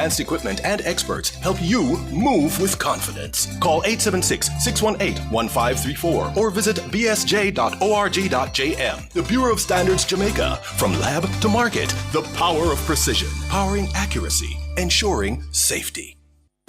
advanced equipment and experts help you move with confidence. Call 876-618-1534 or visit bsj.org.jm. The Bureau of Standards Jamaica. From lab to market, the power of precision, powering accuracy, ensuring safety.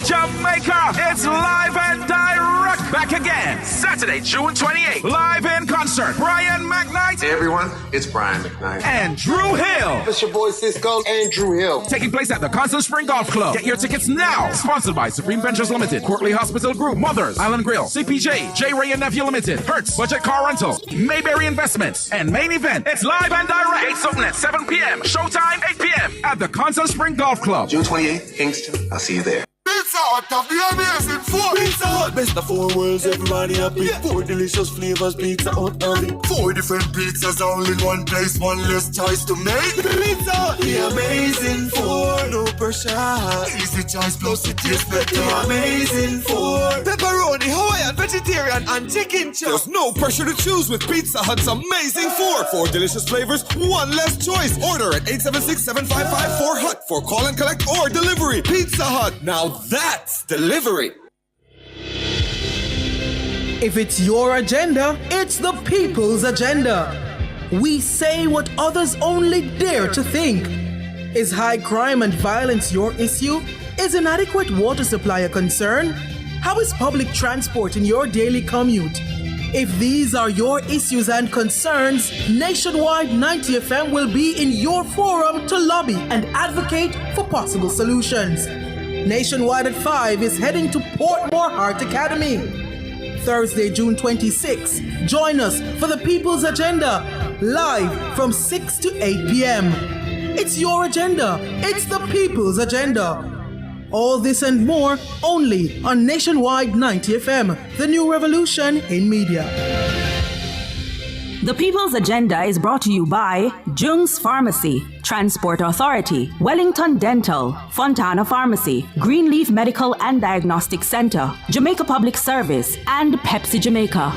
Jamaica, it's live and direct back again. Saturday, June 28th, live in concert. Brian McKnight. Hey everyone, it's Brian McKnight. And Drew Hill. It's your boy Cisco and Drew Hill. Taking place at the Constant Spring Golf Club. Get your tickets now. Sponsored by Supreme Ventures Limited, Courtly Hospital Group, Mothers, Island Grill, CPJ, J. Ray and Nephew Limited, Hertz, Budget Car Rental, Mayberry Investments, and main event. It's live and direct. Gates open at 7 p.m. Showtime 8 p.m. at the Constant Spring Golf Club. June 28th, Kingston. I'll see you there. Pizza Hut of the amazing food. Pizza Hut, best of 4 worlds, everybody happy. 4 delicious flavors, Pizza Hut only. 4 different pizzas, only one place, one less choice to make. Pizza Hut, the amazing 4, no pressure. Easy choice plus it tastes better. The amazing 4, pepperoni, Hawaiian, vegetarian, and chicken chop. There's no pressure to choose with Pizza Hut's amazing 4 delicious flavors, one less choice. Order at 876-7554-HUT for call and collect or delivery. Pizza Hut, now that's delivery. If it's your agenda, it's the people's agenda. We say what others only dare to think. Is high crime and violence your issue? Is inadequate water supply a concern? How is public transport in your daily commute? If these are your issues and concerns, Nationwide 90 FM will be in your forum to lobby and advocate for possible solutions. Nationwide at 5 is heading to Portmore Heart Academy. Thursday, June 26. Join us for the People's Agenda, live from 6 to 8 p.m. It's your agenda. It's the People's Agenda. All this and more only on Nationwide 90 FM, the new revolution in media. The People's Agenda is brought to you by Jung's Pharmacy, Transport Authority, Wellington Dental, Fontana Pharmacy, Greenleaf Medical and Diagnostic Center, Jamaica Public Service, and Pepsi Jamaica.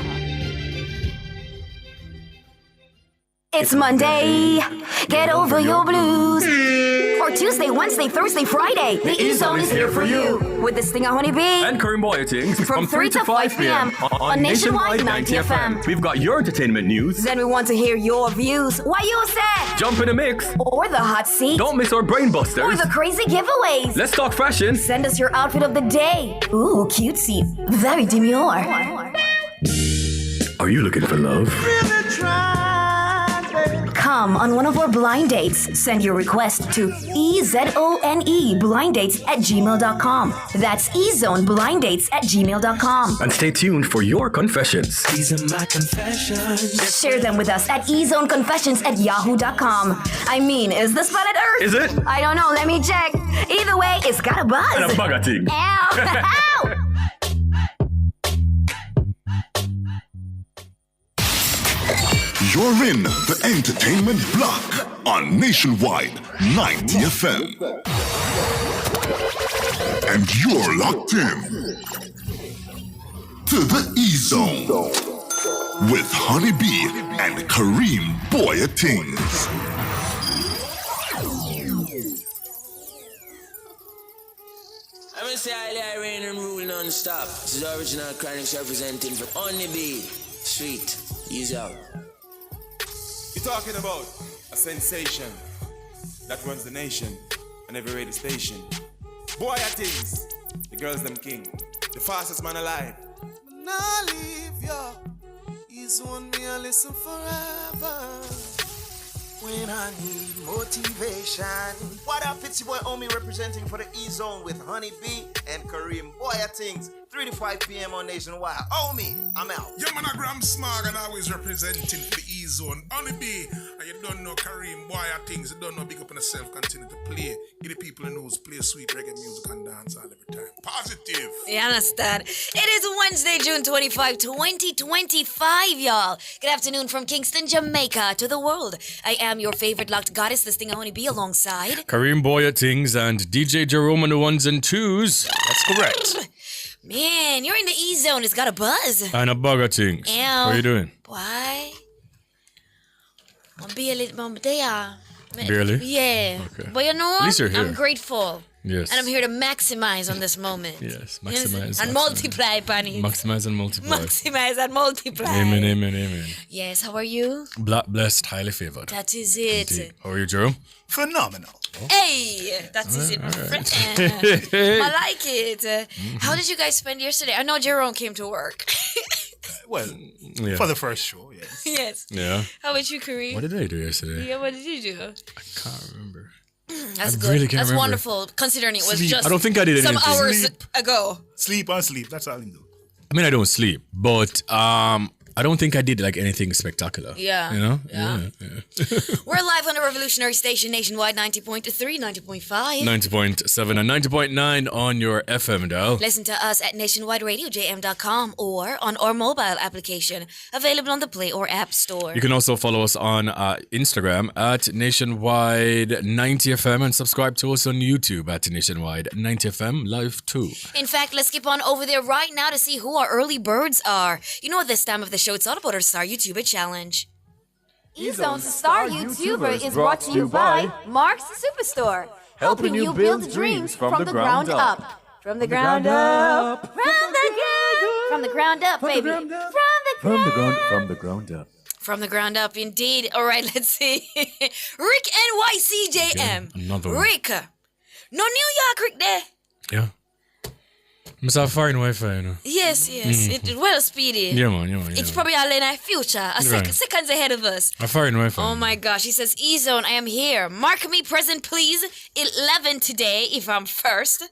It's Monday, get over your blues. Or Tuesday, Wednesday, Thursday, Friday, the E-Zone is here for you. With this thing, Honey Bee. And Karim Boyatings from 3 to 5 p.m. on Nationwide 90 FM. We've got your entertainment news. Then we want to hear your views. Why you say? Jump in the mix. Or the hot seat. Don't miss our brain busters. Or the crazy giveaways. Let's talk fashion. Send us your outfit of the day. Ooh, cutesy. Very demure. Are you looking for love? Come on one of our blind dates. Send your request to ezoneblindates@gmail.com. That's ezoneblindates@gmail.com. And stay tuned for your confessions. These are my confessions. Share them with us at ezoneconfessions@yahoo.com. I mean, is this planet Earth? Is it? I don't know. Let me check. Either way, it's got a buzz. And a bugger thing. Ow! Ow! You're in the entertainment block on Nationwide 90 FM. And you're locked in to the E-Zone with Honey Bee and Karim Boyatings. I'm gonna say I reign and rule non-stop. This is the original Chronics representing for Honey Bee. Sweet. Ease out. You're talking about a sensation that runs the nation and every radio station. Boy, I things, the girls them king, the fastest man alive. Nah, leave ya. He's one me I listen forever. When I need motivation. What up, it's your boy Omi representing for the E-Zone with Honey Bee and Karim Boyatings. 3 to 5 p.m. on Nationwide. Omi, I'm out. Yo, man, Gram Smog and always representing for the E-Zone. Honey Bee, and you don't know Karim Boyatings, you don't know Big Up on Yourself, continue to play. Give the people in news, play sweet reggae music and dance all every time. Positive. You understand? It is Wednesday, June 25, 2025, y'all. Good afternoon from Kingston, Jamaica to the world. I am your favorite locked goddess, this thing I want to be alongside Karim Boyatings and DJ Jerome on the ones and twos. That's correct. Man, you're in the E-Zone. It's got a buzz. And a bugger things. Ew. How are you doing? Why? I'm be a little there. Barely? Yeah. Okay. But you know, At least you're here. I'm grateful. Yes. And I'm here to maximize on this moment. Yes, maximize. And multiply, Bunny. Maximize and multiply. Maximize and multiply. Amen, amen, amen. Yes, how are you? Blessed, highly favored. That is it. Indeed. How are you, Jerome? Phenomenal. Hey, that is it, my friend. I like it. How did you guys spend yesterday? I know Jerome came to work. Well, Yeah. for the first show, yes. Yes. Yeah. How about you, Kareem? What did I do yesterday? Yeah, what did you do? I can't remember. That's I good. really can't That's remember. wonderful, considering it was Sleep. just I don't think I did some anything. hours Sleep. ago. Sleep and sleep. That's all I do. I mean, I don't sleep, but I don't think I did like anything spectacular. Yeah. You know? Yeah. We're live on the Revolutionary Station nationwide, 90.3, 90.5. 90.7 and 90.9 on your FM dial. Listen to us at nationwideradiojm.com or on our mobile application, available on the Play or App Store. You can also follow us on Instagram at Nationwide 90FM and subscribe to us on YouTube at Nationwide 90FM Live 2. In fact, let's skip on over there right now to see who our early birds are. You know, at this time of the show, it's all about our Star YouTuber Challenge. E-Zone's Star YouTuber is brought to you by Mark's Superstore, helping you build dreams from the ground up. From the ground up. From the ground up, baby. From the ground up. From the ground up, indeed. All right, let's see. Rick NYCJM. Another one. Rick. No New York, Rick there. Yeah. Must have foreign Wi-Fi, you know. Yes. It well speedy. Yeah, man. It's probably all in our future. Right. Seconds ahead of us. A foreign Wi-Fi. Oh my gosh. He says, E-Zone, I am here. Mark me present, please. 11 today, if I'm first.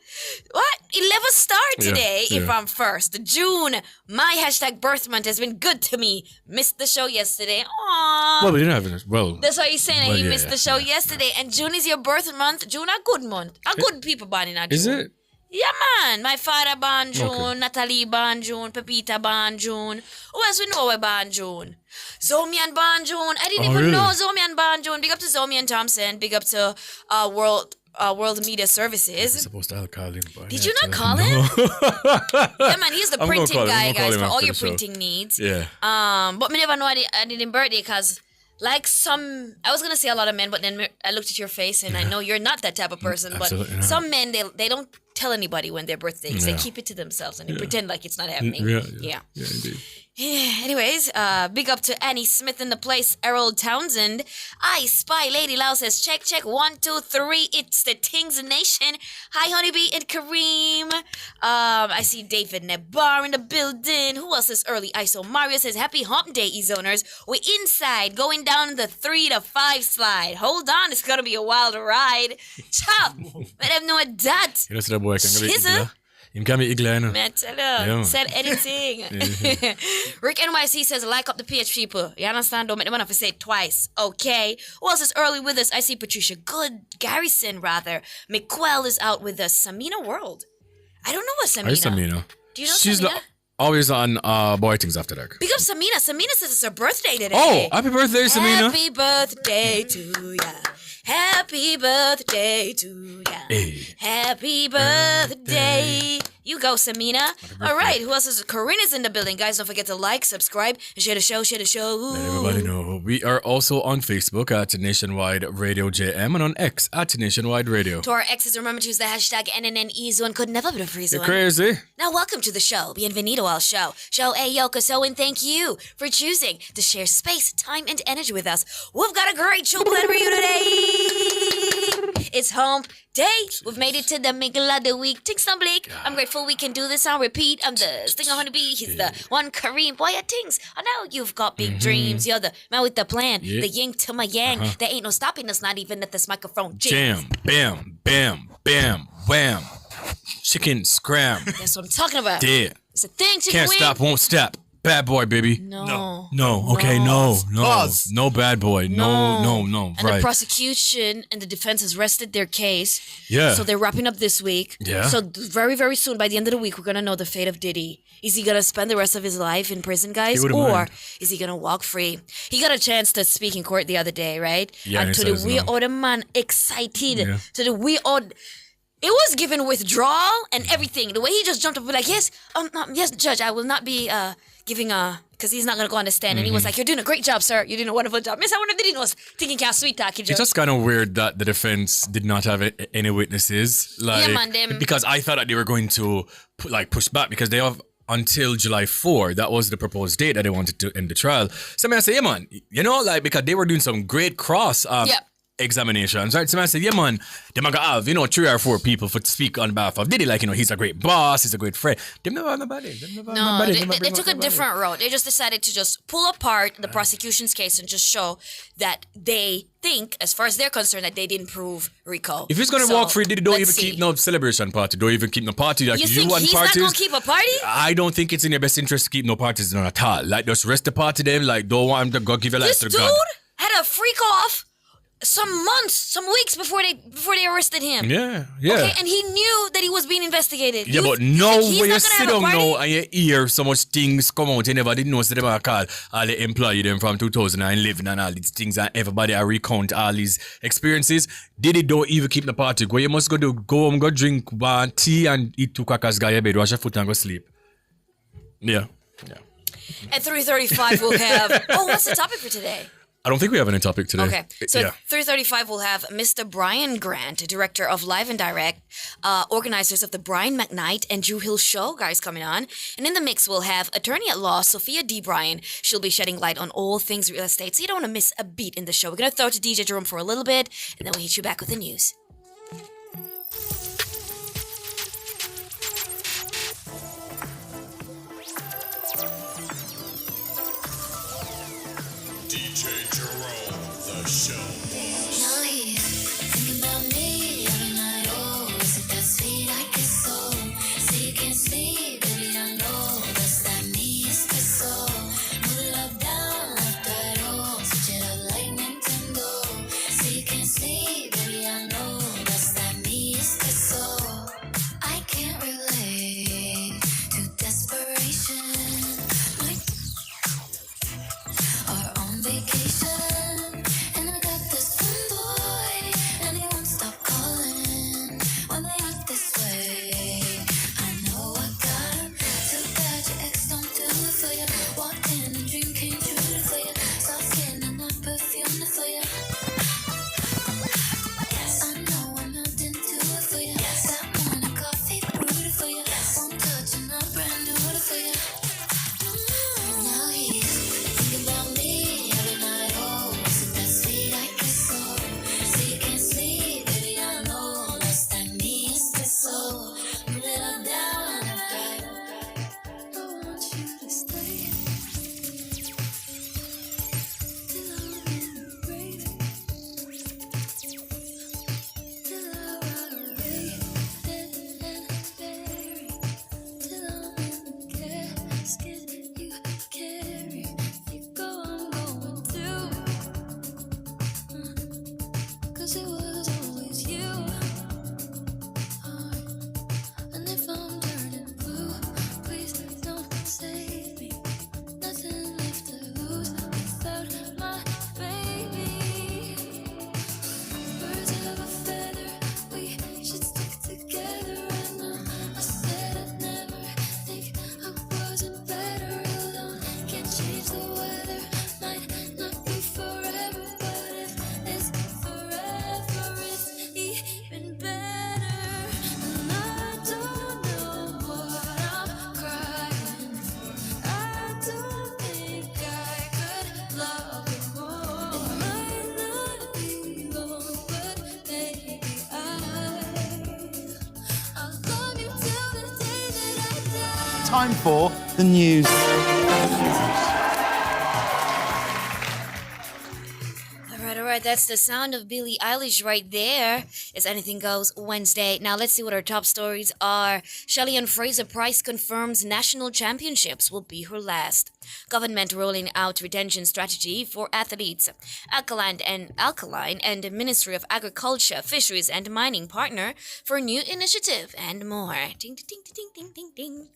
What? 11 star today, if I'm first. June, my hashtag birth month has been good to me. Missed the show yesterday. Aww. Well, we didn't have it. Well, That's why he's saying well, he yeah, missed the show yesterday. And June is your birth month. June a good month. A good people born in a June. is it? Yeah, man. My father born June, Okay. Natalie born June, Pepita born June. Who else we know we born June? Zomian born June. I didn't Oh, even really? know Zomian born June. Big up to Zomian Thompson. Big up to World Media I'm Services. supposed to call him. But Did yeah, you not tell call him? him? Yeah, man. He's the I'm gonna printing call him. guy, I'm gonna call guys, him for all after your the show. printing needs. Yeah. But me never know I did in birthday because. Like I was gonna say a lot of men, but then I looked at your face and I know you're not that type of person. But Absolutely not. some men, they don't tell anybody when their birthdays. They Yeah. keep it to themselves and they pretend like it's not happening. Yeah, indeed. Anyways, big up to Annie Smith in the place, Errol Townsend. I Spy Lady Lau says, check, 1, 2, 3. It's the Tings Nation. Hi, Honeybee and Kareem. I see David Nebar in the building. Who else is early? ISO Mario says, happy hump day, E-Zoners. We're inside, going down the 3 to 5 slide. Hold on, it's gonna be a wild ride. Chop! But I have no doubt. You know, so that boy can be Shizza. igla. Him can be igla, you know. Man, tell Yeah, her. man. Said anything. Rick NYC says, like up the PH people. You understand? Don't make them have to say it twice. Okay. Who else is early with us? I see Patricia Good. Garrison, rather. McQuell is out with us. Samina World. I don't know what Samina. Hi, Samina. Do you know She's Samina? always on Boy Things After Dark. Big up Samina. Samina says it's her birthday today. Oh, happy birthday, Samina. Happy birthday to ya. Happy birthday to ya. Hey. Happy birthday. You go, Samina. All right, who else is? Karina's in the building. Guys, don't forget to like, subscribe, and share the show, Let everybody know. We are also on Facebook at Nationwide Radio JM and on X at Nationwide Radio. To our exes, remember to use the hashtag NNNEZone. Could never be a free You're zone. crazy. Now, welcome to the show. Bienvenido al show. Show Ayoko So, and thank you for choosing to share space, time, and energy with us. We've got a great show planned for you today. It's hump day. We've made it to the middle of the week. Tings some Blake. I'm grateful we can do this on repeat. I'm the Stinger Honeybee. He's the one Kareem. Boy, things. I know you've got big dreams. You're the man with the plan. Yeah. The yin to my yang. There ain't no stopping us, not even at this microphone. Jam, bam, bam, bam, wham. Chicken scram. That's what I'm talking about. Yeah. It's a thing to Can't win. stop, won't stop. Bad boy, baby. No. No. Okay, no. Pause. No bad boy. No. And the Right. prosecution and the defense has rested their case. Yeah. So they're wrapping up this week. Yeah. So very, very soon, by the end of the week, we're going to know the fate of Diddy. Is he going to spend the rest of his life in prison, guys? He wouldn't Or mind. is he going to walk free? He got a chance to speak in court the other day, right? Yeah, and he to the says we no. other man excited. Yeah. To the we odd... it was given withdrawal and everything. The way he just jumped up and like, yes, yes, Judge, I will not be giving because he's not gonna go on the stand. And he was like, you're doing a great job, sir. You're doing a wonderful job. Miss, I wonder if they didn't was thinking kind of sweet talking. It's just kind of weird that the defense did not have any witnesses. Like, Yeah, man, them. because I thought that they were going to push back because they have until July 4. That was the proposed date that they wanted to end the trial. So I say, yeah, man, you know, like, because they were doing some great cross examinations, right? So I said, yeah, man, they're gonna have, 3 or 4 people to speak on behalf of Diddy. Like, he's a great boss, he's a great friend. They never have nobody. No, they took a different road. They just decided to just pull apart the prosecution's case and just show that they think, as far as they're concerned, that they didn't prove Rico. If he's gonna walk free, Diddy don't even keep no celebration party. Don't even keep no party. Like, You think want he's parties, not gonna keep a party? I don't think it's in your best interest to keep no parties none at all. Like, just rest the party them. Like, don't want him to go give your life This to dude God. had a freak off some weeks before they arrested him. Yeah. Okay, and he knew that he was being investigated. Yeah, but you now think he's when you not gonna sit have a down party? now and you hear so much things come out, you never did know so they were call all the employee them from 2011 and all these things and everybody I recount all these experiences. Diddy don't even keep the party. What you must go home, go drink one tea and eat 2 crackers, go your bed, wash your foot and go sleep. Yeah. At 3:35 we'll have what's the topic for today? I don't think we have any topic today. Okay, so yeah. at 3:35 we'll have Mr. Brian Grant, director of Live and Direct, organizers of the Brian McKnight and Drew Hill Show, guys coming on. And in the mix we'll have attorney at law Sophia D. Bryan. She'll be shedding light on all things real estate, so you don't want to miss a beat in the show. We're going to throw it to DJ Jerome for a little bit, and then we'll hit you back with the news. DJ Jerome, the show boss. Now he's thinking about me every night. Oh, is it that sweet I get so? So you can sleep, baby, I know that's that me, it's the soul. Move it up, down, left, right, oh, switch it up like Nintendo. So you can sleep, baby, I know that's that me, it's the soul. I can't relate to desperation. Are on vacation, and I got this one boy, and he won't stop calling when they act this way. I know I got him, too bad your ex don't do it for you. Walked in, a dream came true for you. Soft skin and that perfume for you. Yes, I know I'm melting to it for you. That morning coffee brewed it for you. One touch and I brand new it for you. Now he's thinking about me every night. Oh, is it that sweet I get so? So you can't sleep, baby, I know that's that me, it's the soul. Move it all down and right. I want you to stay till I'm in the grave, till I rot away and bury, till I'm in the casket you carry. If you go, I'm going too. 'Cause it was always you. And if I'm turning blue, please don't save me. Nothing left to lose without my baby. Birds of a feather, we should stick together right now. I said I'd never think I wasn't better alone. Can't change the weather, might not be forever, but if it's forever, it's even better. And I don't know what I'm crying for. I don't think I could love you more. It might not be long, but maybe I'll love you till the day that I die. Time for the news. All right, that's the sound of Billie Eilish right there. It's Anything Goes Wednesday. Now let's see what our top stories are. Shelly-Ann Fraser-Price confirms national championships will be her last. Government rolling out retention strategy for athletes. Alkaline and Ministry of Agriculture, Fisheries and Mining partner for new initiative and more. Ding, ding, ding, ding, ding, ding, ding.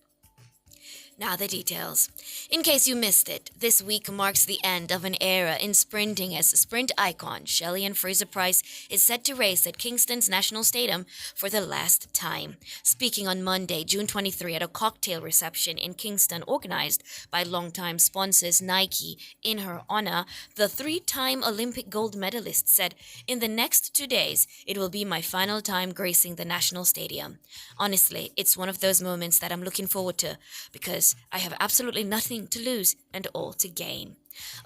Now the details. In case you missed it, this week marks the end of an era in sprinting as sprint icon Shelly-Ann Fraser-Pryce is set to race at Kingston's National Stadium for the last time. Speaking on Monday, June 23 at a cocktail reception in Kingston organized by longtime sponsors Nike in her honor, the three-time Olympic gold medalist said, "In the next 2 days, it will be my final time gracing the National Stadium. Honestly, it's one of those moments that I'm looking forward to because I have absolutely nothing to lose and all to gain."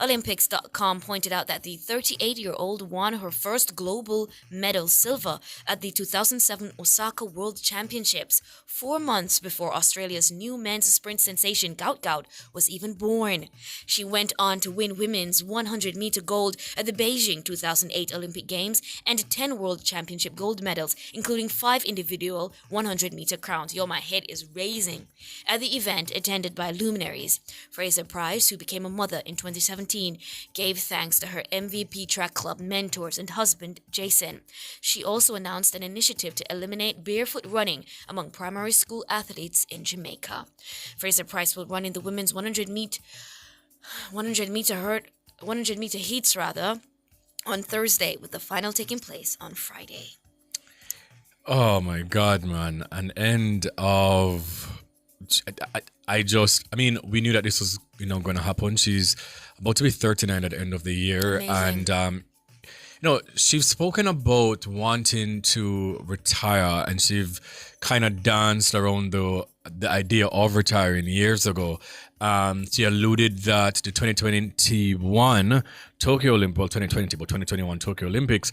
Olympics.com pointed out that the 38-year-old won her first global medal, silver, at the 2007 Osaka World Championships, 4 months before Australia's new men's sprint sensation Gout Gout was even born. She went on to win women's 100-meter gold at the Beijing 2008 Olympic Games and 10 World Championship gold medals, including 5 individual 100-meter crowns. Yo, my head is raising. At the event, attended by luminaries, Fraser-Pryce, who became a mother in 2017, gave thanks to her MVP track club mentors and husband, Jason. She also announced an initiative to eliminate barefoot running among primary school athletes in Jamaica. Fraser-Pryce will run in the women's 100 meter heats on Thursday, with the final taking place on Friday. Oh my God, man. An end of... I mean, we knew that this was, going to happen. She's about to be 39 at the end of the year. Amazing. And, she's spoken about wanting to retire, and she's kind of danced around the idea of retiring years ago. She alluded that the 2021 Tokyo Olympics, well, 2020, but 2021 Tokyo Olympics,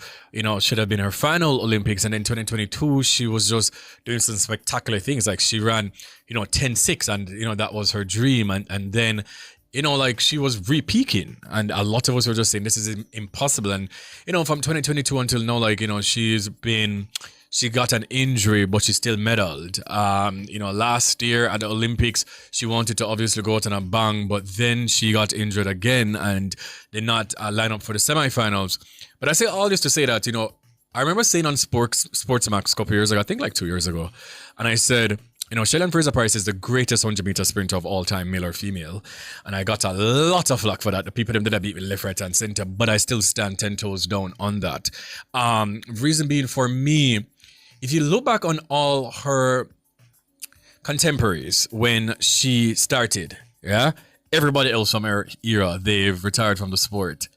should have been her final Olympics. And then 2022, she was just doing some spectacular things. Like she ran, 10-6, and, that was her dream. And then, she was re-peaking, and a lot of us were just saying this is impossible. And, from 2022 until now, she got an injury, but she still medaled. Last year at the Olympics, she wanted to obviously go out on a bang, but then she got injured again and did not line up for the semifinals. But I say all this to say that, I remember saying on Sportsmax a couple years ago, I think like 2 years ago, and I said, Shelly-Ann Fraser-Pryce is the greatest 100-meter sprinter of all time, male or female. And I got a lot of flack for that. The people them did I beat with left, right, and center, but I still stand 10 toes down on that. Reason being, for me, if you look back on all her contemporaries when she started, everybody else from her era, they've retired from the sport.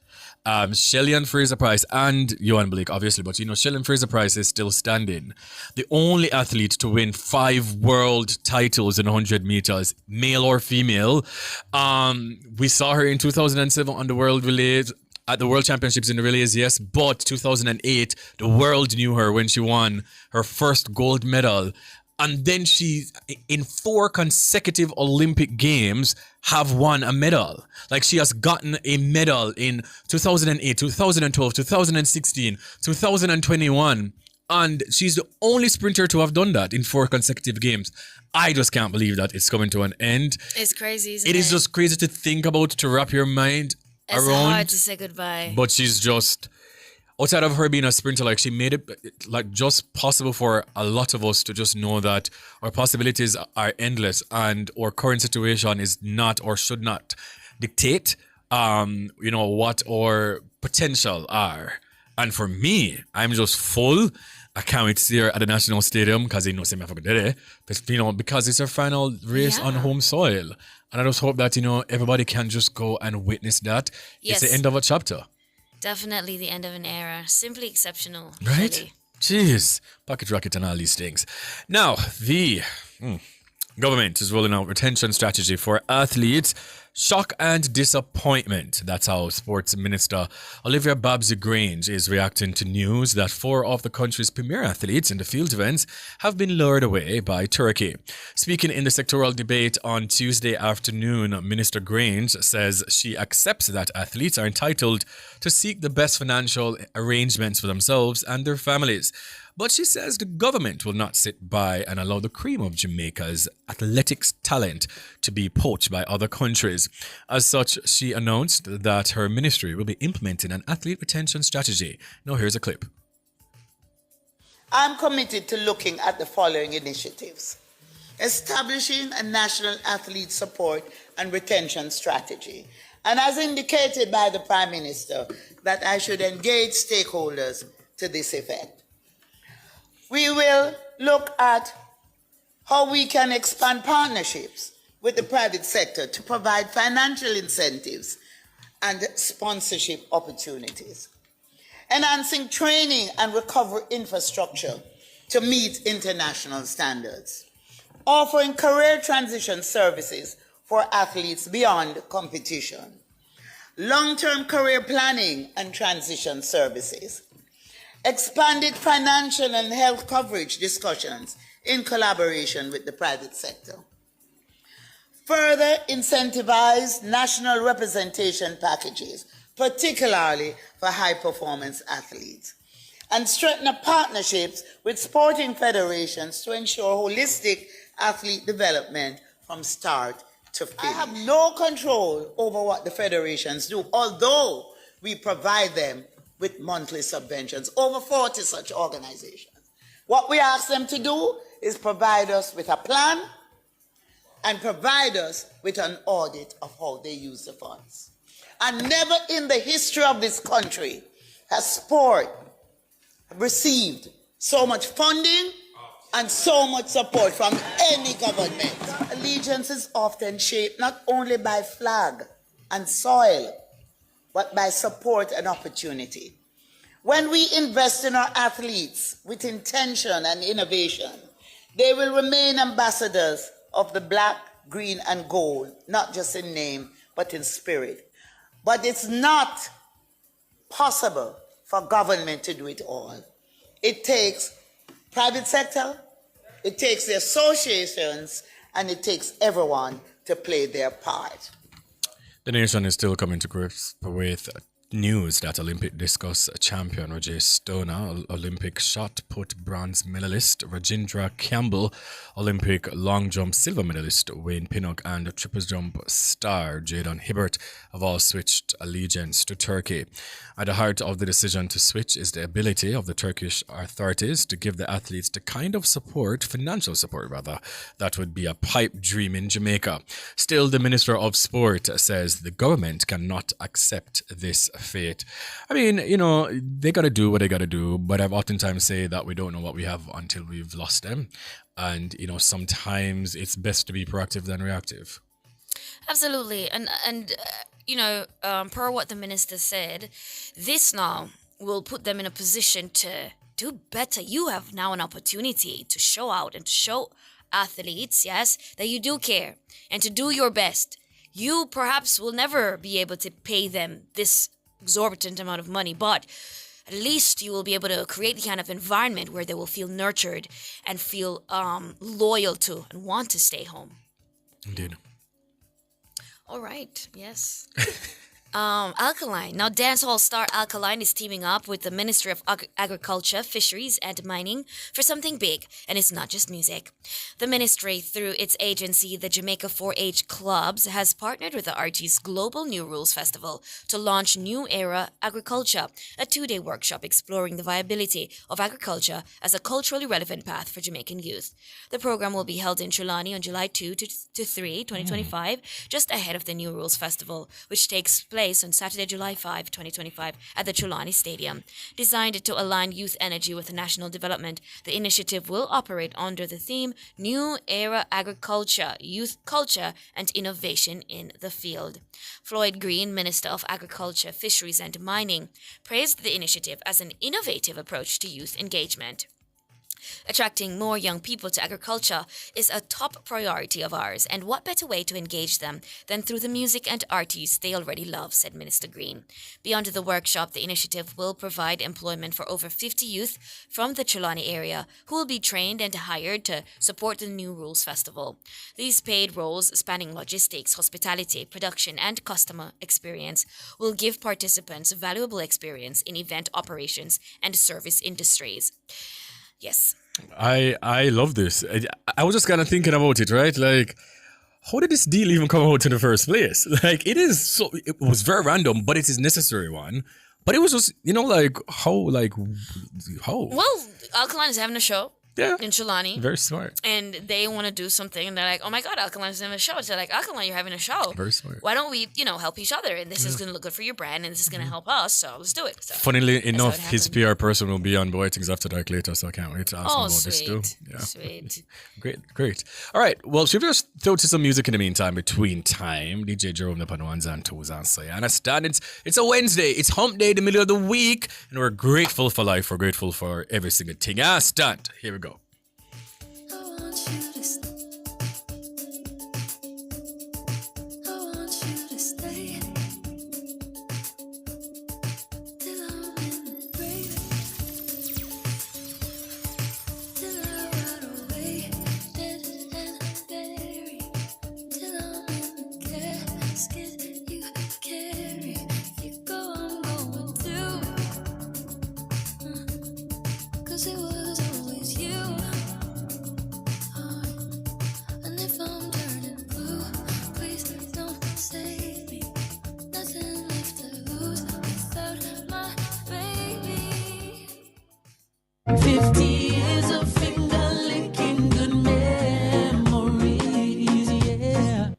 Shelly-Ann Fraser-Pryce and Johan Blake, obviously, but Shelly-Ann Fraser-Pryce is still standing. The only athlete to win 5 world titles in 100 meters, male or female. We saw her in 2007 on the world relays, at the World Championships in the relays, yes, but 2008, the world knew her when she won her first gold medal. And then she, in 4 consecutive Olympic Games, have won a medal. Like, she has gotten a medal in 2008, 2012, 2016, 2021. And she's the only sprinter to have done that in 4 consecutive games. I just can't believe that it's coming to an end. It's crazy, isn't it? It is just crazy to think about, to wrap your mind it's around. Hard to say goodbye. But she's just... outside of her being a sprinter, like, she made it like just possible for a lot of us to just know that our possibilities are endless, and our current situation is not or should not dictate what our potential are. And for me, I'm just full. I can't wait to see her at the National Stadium because because it's her final race on home soil. And I just hope that everybody can just go and witness that. Yes. It's the end of a chapter. Definitely the end of an era. Simply exceptional. Right? Really. Jeez. Pocket rocket and all these things. Now, the government is rolling out retention strategy for athletes. Shock and disappointment. That's how Sports Minister Olivia Babsy-Grange is reacting to news that 4 of the country's premier athletes in the field events have been lured away by Turkey. Speaking in the sectoral debate on Tuesday afternoon, Minister Grange says she accepts that athletes are entitled to seek the best financial arrangements for themselves and their families. But she says the government will not sit by and allow the cream of Jamaica's athletics talent to be poached by other countries. As such, she announced that her ministry will be implementing an athlete retention strategy. Now here's a clip. I'm committed to looking at the following initiatives. establishing a national athlete support and retention strategy. And as indicated by the Prime Minister, that I should engage stakeholders to this effect. We will look at how we can expand partnerships with the private sector to provide financial incentives and sponsorship opportunities. Enhancing training and recovery infrastructure to meet international standards. Offering career transition services for athletes beyond competition. Long-term career planning and transition services. Expanded financial and health coverage discussions in collaboration with the private sector. Further incentivize national representation packages, particularly for high-performance athletes. And strengthen partnerships with sporting federations to ensure holistic athlete development from start to finish. I have no control over what the federations do, although we provide them with monthly subventions, over 40 such organizations. What we ask them to do is provide us with a plan and provide us with an audit of how they use the funds. And never in the history of this country has sport received so much funding and so much support from any government. Allegiance is often shaped not only by flag and soil, but by support and opportunity. When we invest in our athletes with intention and innovation, they will remain ambassadors of the black, green, and gold, not just in name, but in spirit. But it's not possible for government to do it all. It takes private sector, it takes the associations, and it takes everyone to play their part. The nation is still coming to grips with news that Olympic discus champion Roger Stoner, Olympic shot put bronze medalist Rajindra Campbell, Olympic long jump silver medalist Wayne Pinnock, and triple jump star Jadon Hibbert have all switched allegiance to Turkey. At the heart of the decision to switch is the ability of the Turkish authorities to give the athletes the kind of support, financial support rather, that would be a pipe dream in Jamaica. Still, the Minister of Sport says the government cannot accept this fate. I mean, you know, they got to do what they got to do, but I've oftentimes say that we don't know what we have until we've lost them. And, you know, sometimes it's best to be proactive than reactive. Absolutely. And you know, per what the minister said, this now will put them in a position to do better. You have now an opportunity to show out and to show athletes, yes, that you do care and to do your best. You perhaps will never be able to pay them this exorbitant amount of money, but at least you will be able to create the kind of environment where they will feel nurtured and feel loyal to and want to stay home. Indeed. All right, yes. Alkaline. Now, dancehall star Alkaline is teaming up with the Ministry of Agriculture, Fisheries and Mining for something big, and it's not just music. The ministry, through its agency, the Jamaica 4-H Clubs, has partnered with the RT's Global New Rules Festival to launch New Era Agriculture, a 2-day workshop exploring the viability of agriculture as a culturally relevant path for Jamaican youth. The program will be held in Trelawney on July 2 to 3, 2025, just ahead of the New Rules Festival, which takes place on Saturday, July 5, 2025, at the Trelawney Stadium. Designed to align youth energy with national development, the initiative will operate under the theme New Era Agriculture, Youth Culture and Innovation in the Field. Floyd Green, Minister of Agriculture, Fisheries and Mining, praised the initiative as an innovative approach to youth engagement. Attracting more young people to agriculture is a top priority of ours, and what better way to engage them than through the music and artists they already love, said Minister Green. Beyond the workshop, the initiative will provide employment for over 50 youth from the Trelawney area who will be trained and hired to support the New Rules Festival. These paid roles, spanning logistics, hospitality, production, and customer experience, will give participants valuable experience in event operations and service industries. Yes. I love this. I was just kind of thinking about it, right? Like, how did this deal even come out in the first place? Like, it was very random, but it is necessary one. But it was just, you know, how? Well, Alkaline is having a show. in Chilani. Very smart. And they want to do something, and they're like, "Oh my God, Alkaline's having a show." So they're like, "Alkaline, you're having a show. Very smart. Why don't we, help each other? And this is going to look good for your brand, and this is going to help us. So let's do it." So Funnily enough, his PR person will be on Boy Things After Dark later, so I can't wait to ask him about this too. Yeah. Sweet. Great. All right. Well, should we just throw to some music in the meantime, between time? DJ Jerome up on ones and twos and so I understand it's a Wednesday. It's hump day, the middle of the week, and we're grateful for life. We're grateful for every single thing. I stand. Here we go.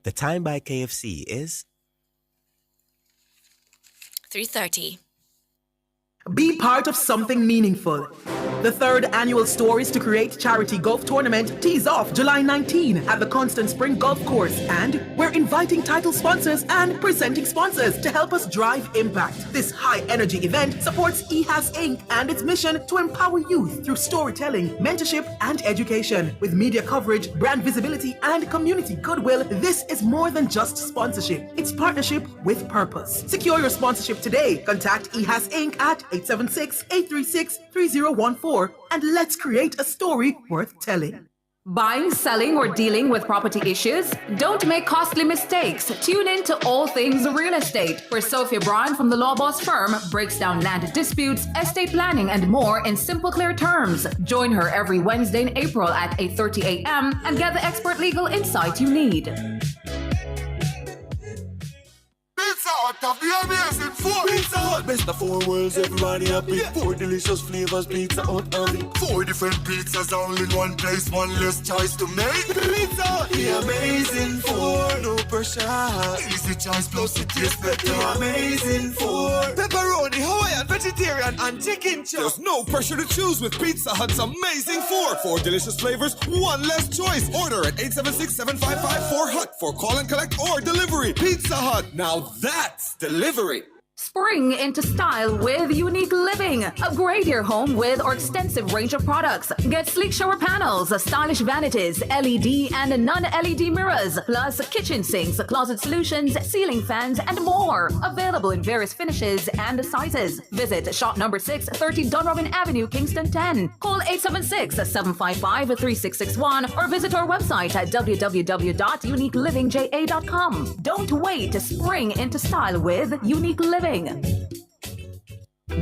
The time by KFC is 3:30. Be part of something meaningful. The third annual Stories to Create charity golf tournament tees off July 19 at the Constant Spring Golf Course, and we're inviting title sponsors and presenting sponsors to help us drive impact. This high-energy event supports EHAS Inc. and its mission to empower youth through storytelling, mentorship, and education. With media coverage, brand visibility, and community goodwill, this is more than just sponsorship. It's partnership with purpose. Secure your sponsorship today. Contact EHAS Inc. at 876-836-3014 and let's create a story worth telling. Buying, selling, or dealing with property issues? Don't make costly mistakes. Tune in to All Things Real Estate, where Sophia Bryan from the Law Boss firm breaks down land disputes, estate planning, and more in simple, clear terms. Join her every Wednesday in April at 8:30 a.m. and get the expert legal insight you need. Pizza Hut have the amazing food. Pizza Hut, best of 4 worlds, everybody happy. 4 delicious flavors, Pizza Hut only. 4 different pizzas all in one place, one less choice to make. Pizza Hut, the amazing food, no pressure. Easy choice plus it tastes better. Amazing food. Pepperoni, Hawaiian, vegetarian, and chicken chop. There's no pressure to choose with Pizza Hut's amazing 4 delicious flavors, one less choice. Order at 876-755-4HUT for call and collect or delivery. Pizza Hut, now that's delivery. Spring into style with Unique Living. Upgrade your home with our extensive range of products. Get sleek shower panels, stylish vanities, LED and non-LED mirrors, plus kitchen sinks, closet solutions, ceiling fans, and more. Available in various finishes and sizes. Visit shop number 630 Dunrobin Avenue, Kingston 10. Call 876-755-3661 or visit our website at www.uniquelivingja.com. Don't wait to spring into style with Unique Living.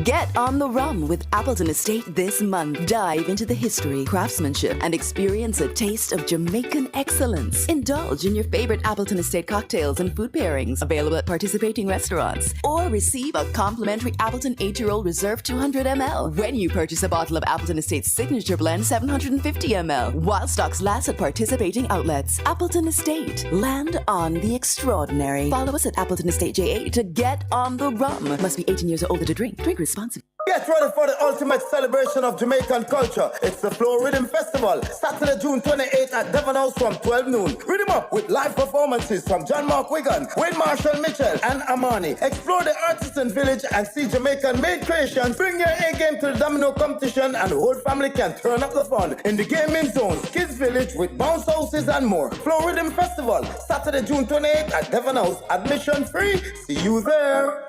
Get on the rum with Appleton Estate this month. Dive into the history, craftsmanship, and experience a taste of Jamaican excellence. Indulge in your favorite Appleton Estate cocktails and food pairings available at participating restaurants. Or receive a complimentary Appleton 8-year-old Reserve 200 ml when you purchase a bottle of Appleton Estate's Signature Blend 750 ml while stocks last at participating outlets. Appleton Estate. Land on the extraordinary. Follow us at Appleton Estate JA to get on the rum. Must be 18 years or older to drink. Drink responsibly. Get ready for the ultimate celebration of Jamaican culture. It's the Flow Rhythm Festival, Saturday, June 28th at Devon House from 12 noon. Rhythm up with live performances from John Mark Wigan, Wayne Marshall Mitchell, and Amani. Explore the artisan village and see Jamaican-made creations. Bring your A-game to the domino competition and the whole family can turn up the fun in the gaming zones, kids village with bounce houses and more. Flow Rhythm Festival, Saturday, June 28th at Devon House. Admission free. See you there.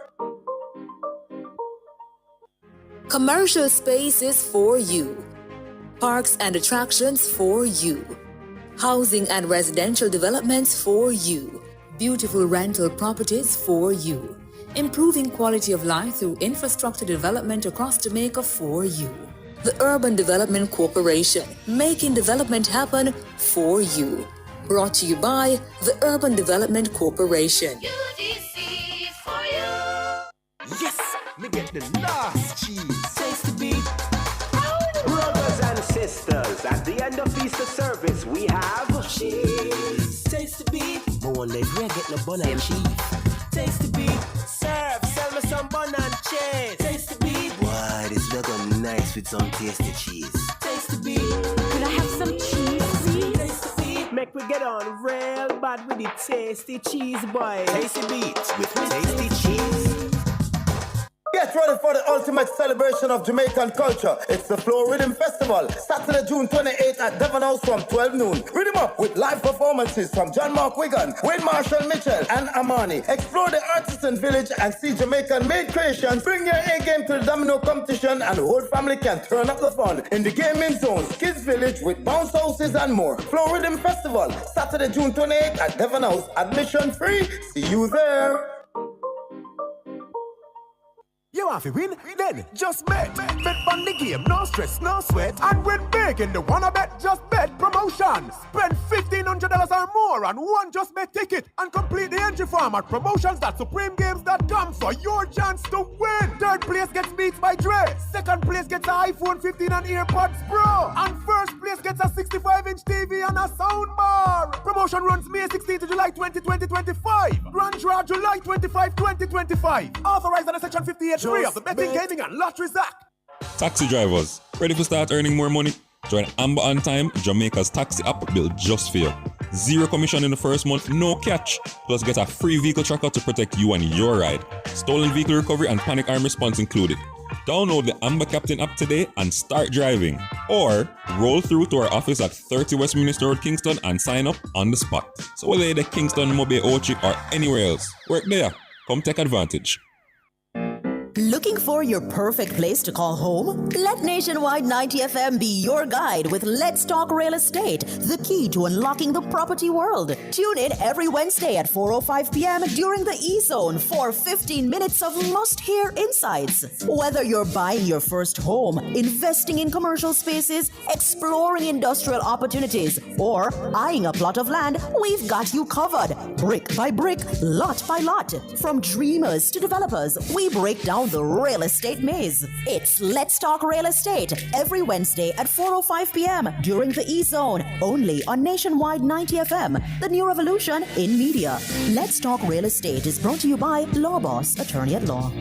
Commercial spaces for you. Parks and attractions for you. Housing and residential developments for you. Beautiful rental properties for you. Improving quality of life through infrastructure development across Jamaica for you. The Urban Development Corporation, making development happen for you. Brought to you by the Urban Development Corporation. UDC for you. Yes, me get the last cheese. Taste the beat. Brothers and sisters, and We have cheese. Taste the beat. More like reggae, no bun and cheese. Taste the beat. Serve, sell me some bun and cheese. Taste the beat. Why, this looking nice with some tasty cheese. Taste the beat. Could I have some cheese, please? Taste the beat. Make we get on real bad with the tasty cheese, boy. Tasty beats with tasty cheese. Get ready for the ultimate celebration of Jamaican culture. It's the Flow Rhythm Festival, Saturday, June 28th at Devon House from 12 noon. Rhythm up with live performances from John Mark Wigan, Wayne Marshall Mitchell, and Amani. Explore the artisan village and see Jamaican-made creations. Bring your A-game to the domino competition and the whole family can turn up the fun in the gaming zones, kids village with bounce houses and more. Flow Rhythm Festival, Saturday, June 28th at Devon House. Admission free. See you there. You want to win? Then just bet. Bet on the game, no stress, no sweat. And win big in the Wanna Bet Just Bet promotion. Spend $1,500 or more on one Just Bet ticket and complete the entry form at promotions.supremegames.com for your chance to win. Third place gets Beats by Dre. Second place gets an iPhone 15 and AirPods Pro. And first place gets a 65-inch TV and a soundbar. Promotion runs May 16 to July 20, 2025. Grand draw July 25, 2025. Authorized under Section 58. Of the Betting, Gaming and Lotteries Act. Taxi drivers, ready to start earning more money? Join Amber on Time, Jamaica's taxi app built just for you. Zero commission in the first month, no catch. Plus get a free vehicle tracker to protect you and your ride. Stolen vehicle recovery and panic alarm response included. Download the Amber Captain app today and start driving. Or roll through to our office at 30 Westminster Road, Kingston and sign up on the spot. So whether you're at Kingston, Mobile, Ochi or anywhere else, work there. Come take advantage. Looking for your perfect place to call home? Let Nationwide 90 FM be your guide with Let's Talk Real Estate, the key to unlocking the property world. Tune in every Wednesday at 4:05 p.m. during the E-Zone for 15 minutes of must-hear insights. Whether you're buying your first home, investing in commercial spaces, exploring industrial opportunities, or eyeing a plot of land, we've got you covered. Brick by brick, lot by lot. From dreamers to developers, we break down the real estate maze. It's Let's Talk Real Estate every Wednesday at 4:05 p.m. during the E-Zone, only on Nationwide 90 FM, the new revolution in media. Let's Talk Real Estate is brought to you by Law Boss, attorney at law.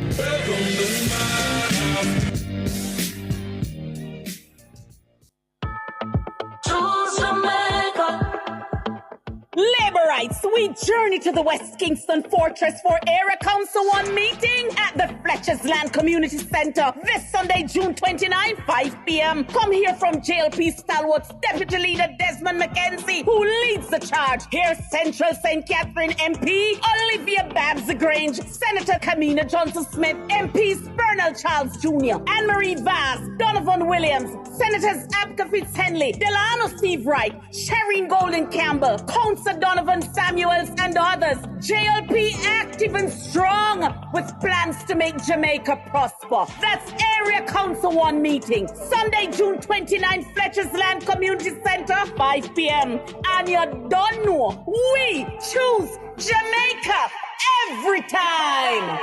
Laborites, we journey to the West Kingston Fortress for Area Council 1 meeting at the Fletcher's Land Community Center this Sunday, June 29, 5 p.m. Come hear from JLP Stalwart's Deputy Leader Desmond McKenzie, who leads the charge. Hear Central St. Catherine MP Olivia Babs Grange, Senator Kamina Johnson-Smith, MPs Bernal Charles Jr., Anne-Marie Vaz, Donovan Williams, Senators Abka Fitz-Henley, Delano Steve Wright, Shireen Golden Campbell, Councillor Donovan Samuels and others. JLP active and strong with plans to make Jamaica prosper. That's Area Council 1 meeting. Sunday, June 29, Fletcher's Land Community Center, 5 p.m. And you don't know, we choose Jamaica every time.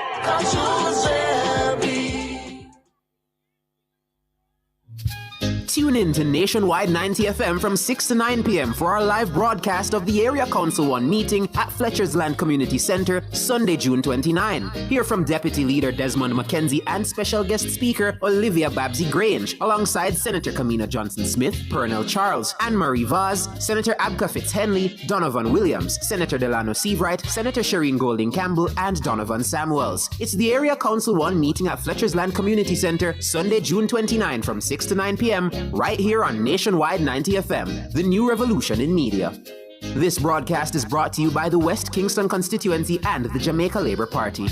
Tune in to Nationwide 90 FM from 6 to 9 p.m. for our live broadcast of the Area Council 1 meeting at Fletcher's Land Community Center, Sunday, June 29. Hear from Deputy Leader Desmond McKenzie and special guest speaker Olivia Babsy Grange, alongside Senator Kamina Johnson-Smith, Pernell Charles, Anne-Marie Vaz, Senator Abka Fitz-Henley, Donovan Williams, Senator Delano Seavright, Senator Shireen Golding Campbell, and Donovan Samuels. It's the Area Council 1 meeting at Fletcher's Land Community Center, Sunday, June 29 from 6 to 9 p.m. right here on Nationwide 90 FM, the new revolution in media. This broadcast is brought to you by the West Kingston constituency and the Jamaica Labour Party.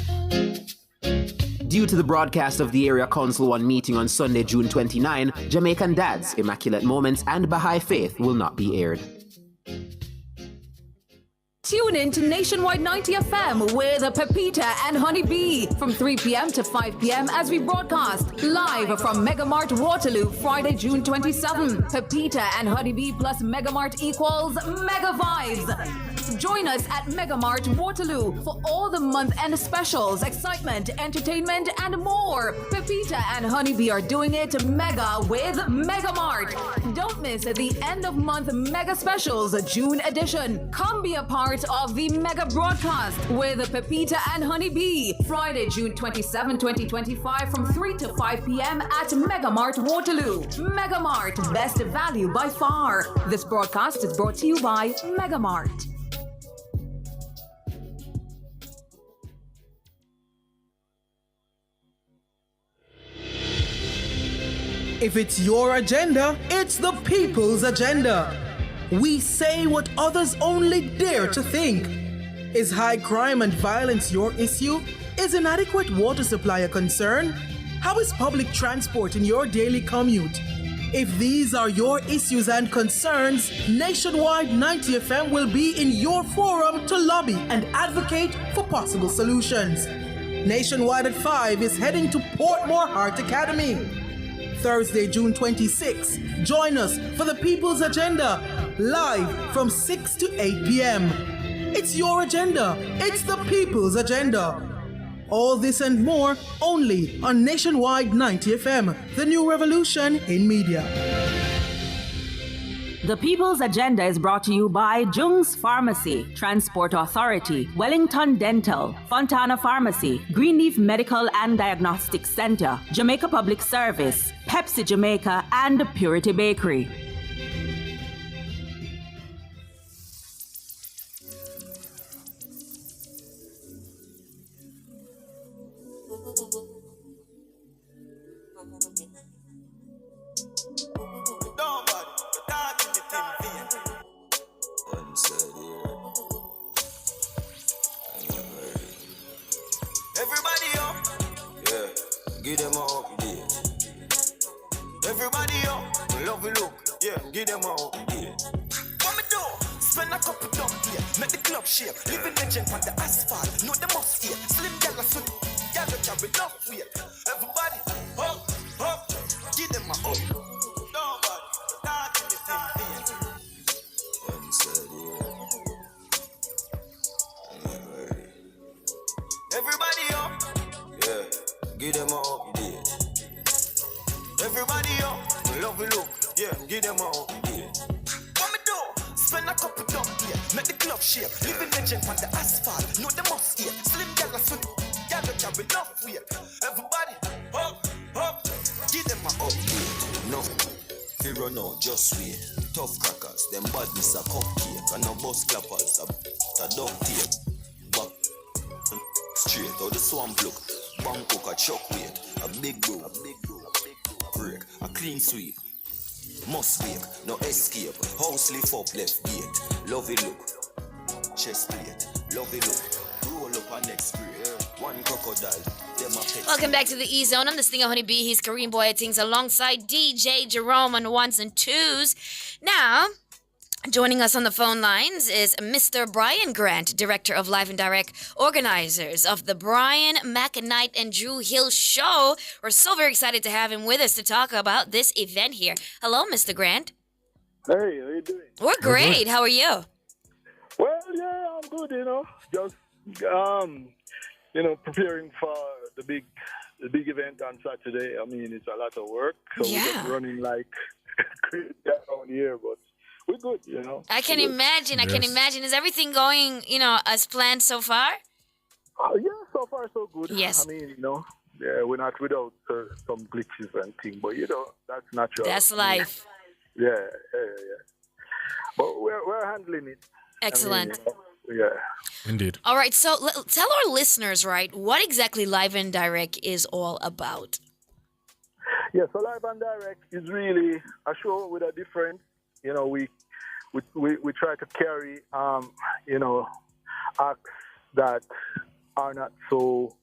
Due to the broadcast of the Area Council 1 meeting on Sunday, June 29, Jamaican Dads, Immaculate Moments, and Baha'i Faith will not be aired. Tune in to Nationwide 90 FM with Pepita and Honeybee from 3 p.m. to 5 p.m. as we broadcast live from Megamart Waterloo, Friday, June 27. Pepita and Honeybee plus Megamart equals Mega Vibes. Join us at Megamart Waterloo for all the month-end specials, excitement, entertainment, and more. Pepita and Honeybee are doing it mega with Megamart. Don't miss the end of month mega specials, June edition. Come be a part of the mega broadcast with Pepita and Honeybee, Friday, June 27, 2025 from 3 to 5 p.m. at Megamart Waterloo. Megamart, best value by far. This broadcast is brought to you by Megamart. If it's your agenda, it's the people's agenda. We say what others only dare to think. Is high crime and violence your issue? Is inadequate water supply a concern? How is public transport in your daily commute? If these are your issues and concerns, Nationwide 90 FM will be in your forum to lobby and advocate for possible solutions. Nationwide at 5 is heading to Portmore Heart Academy. Thursday, June 26. Join us for the People's Agenda, live from 6 to 8 p.m. It's your agenda. It's the People's Agenda. All this and more only on Nationwide 90 FM, the new revolution in media. The People's Agenda is brought to you by Jung's Pharmacy, Transport Authority, Wellington Dental, Fontana Pharmacy, Greenleaf Medical and Diagnostic Center, Jamaica Public Service, Pepsi Jamaica, and Purity Bakery. Everybody up, yeah, give them a update. Everybody up, love it look, yeah, give them a update. What me do? Spend a couple dump here, make the club shake. Living legend on the asphalt, know the must here. Slim gal a suit, gal a carry enough weight. Everybody up, up, give them a up. Nobody, not in the thing. One side here. Everybody up, yeah, give them a update. Everybody up, love it look, yeah, give them a update. What me do? Spend a couple dump here, make the club shake. Living legend on the asphalt, know the must here. Slim gal a suit, gal a carry enough weight. Everybody up, up, give them a update. No, fear no, just wait. Tough crackers, them badness a cupcake. And no bus clappers, a duct tape. But straight out the swamp look, Bangkok a chuck weight, a big bro, a break, a clean sweep, must wake, no escape, house lift up left gate, lovey look, chest plate, lovey look, roll up a next spray, one crocodile, them a pet. Welcome back to the E Zone. I'm the Stinger Honeybee. He's Kareem Boy Things alongside DJ Jerome on ones and twos. Now, joining us on the phone lines is Mr. Brian Grant, Director of Live and Direct, organizers of the Brian McKnight and Drew Hill Show. We're so very excited to have him with us to talk about this event here. Hello, Mr. Grant. Hey, how you doing? We're great. How are you? Well, yeah, I'm good, just, preparing for the big event on Saturday. I mean, it's a lot of work, so we're just running like crazy around here, but we're good, I can imagine. I can imagine. Is everything going, as planned so far? Yeah, so far so good. Yes. I mean, yeah, we're not without some glitches and things, but that's natural. That's life. Yeah. But we're handling it. Excellent. Yeah. Indeed. All right, so tell our listeners, right, what exactly Live and Direct is all about. Yeah, so Live and Direct is really a show with a difference. We try to carry, acts that are not so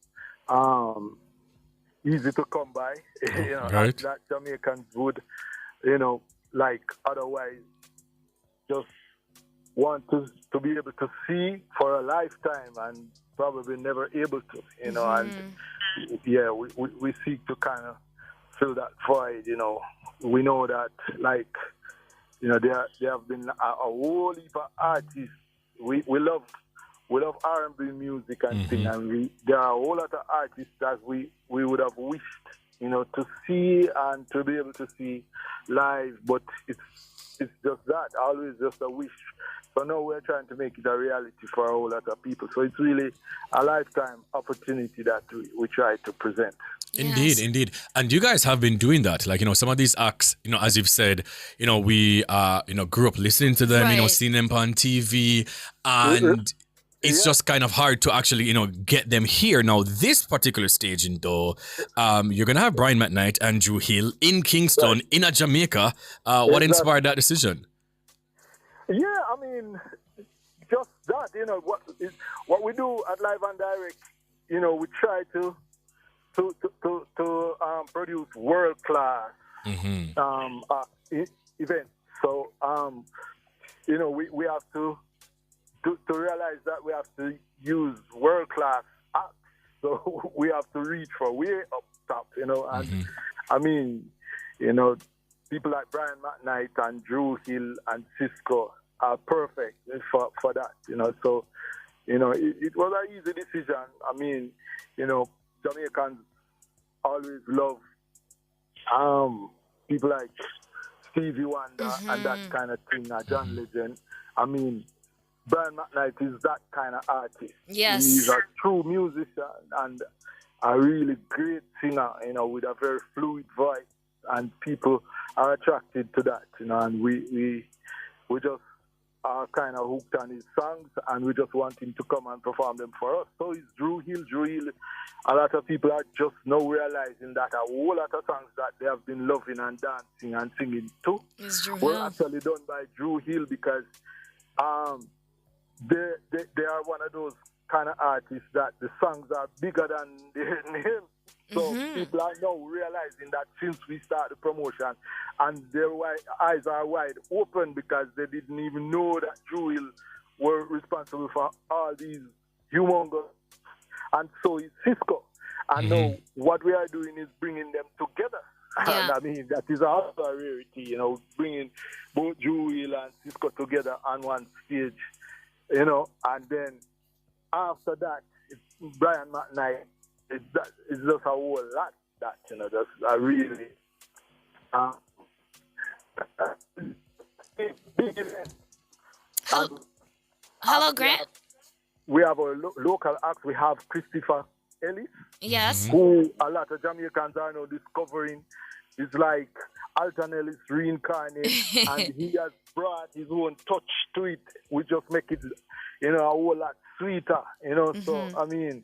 easy to come by, right. that Jamaicans would, like otherwise just want to be able to see for a lifetime and probably never able to, you know, and yeah, we seek to kind of fill that void, you know. We know that, like, you know, there have been a whole heap of artists. We love R&B music and thing, and there are a whole lot of artists that we would have wished, you know, to see and to be able to see live, but it's just that, always just a wish. So now we're trying to make it a reality for a whole lot of people. So it's really a lifetime opportunity that we try to present. Indeed. And you guys have been doing that. Like, you know, some of these acts, you know, as you've said, you know, we, you know, grew up listening to them, you know, seeing them on TV, and it's just kind of hard to actually, you know, get them here. Now, this particular staging, though, you're going to have Brian McKnight and Drew Hill in Kingston, in a Jamaica. What inspired that decision? Yeah, I mean, just that, you know, what we do at Live and Direct, you know, we try to produce world-class events. So, you know, we have to realize that we have to use world-class acts. So we have to reach for way up top, you know. And I mean, you know, people like Brian McKnight and Drew Hill and Cisco are perfect for that, you know. So, you know, it was an easy decision. I mean, you know, Jamaicans always love people like Stevie Wonder and that kind of thing, John Legend. I mean, Brian McKnight is that kind of artist. Yes. He's a true musician and a really great singer, you know, with a very fluid voice, and people are attracted to that, you know, and we just are kind of hooked on his songs, and we just want him to come and perform them for us. So it's Drew Hill. A lot of people are just now realizing that a whole lot of songs that they have been loving and dancing and singing to were actually done by Drew Hill, because they are one of those kind of artists that the songs are bigger than their name. So people are now realizing that since we started the promotion, and their eyes are wide open, because they didn't even know that Drew Hill were responsible for all these humongous, and so is Cisco. And now what we are doing is bringing them together. Yeah. And I mean, that is also a rarity, you know, bringing both Drew Hill and Cisco together on one stage, you know, and then after that, it's Brian McKnight. It's just a whole lot that, you know, that's a really big event. Hello, Grant. We have our local acts. We have Christopher Ellis. Yes. Who a lot of Jamaicans are now discovering is like Alton Ellis reincarnated, and he has brought his own touch to it. We just make it, you know, a whole lot sweeter, you know. So, I mean,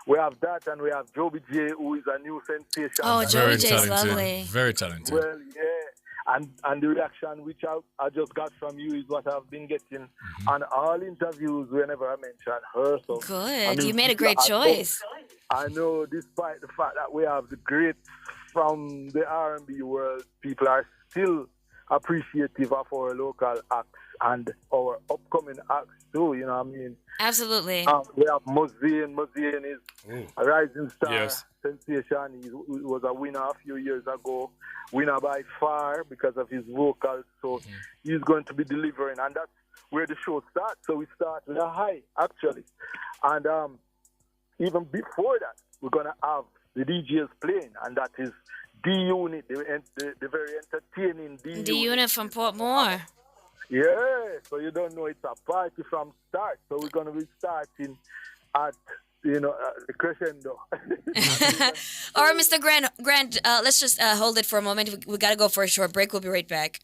we have that, and we have Joby J, who is a new sensation. Oh, Joby J is lovely. Very talented. Well, yeah. And the reaction which I just got from you is what I've been getting on all interviews whenever I mention her. So, good. I mean, you made a great choice. I know, despite the fact that we have the greats from the R&B world, people are still appreciative of our local acts and our upcoming acts too, you know what I mean? Absolutely. We have Mozane. Mozane is a rising star sensation. He was a winner a few years ago, winner by far because of his vocals. So he's going to be delivering, and that's where the show starts. So we start with a high, actually. And even before that, we're going to have the DJs playing, and that is D-Unit, the very entertaining D-Unit. D-Unit from Portmore. Yeah, so you don't know, it's a party from start. So we're going to be starting at, you know, the crescendo. All right, Mr. Grant, let's just hold it for a moment. We got to go for a short break. We'll be right back.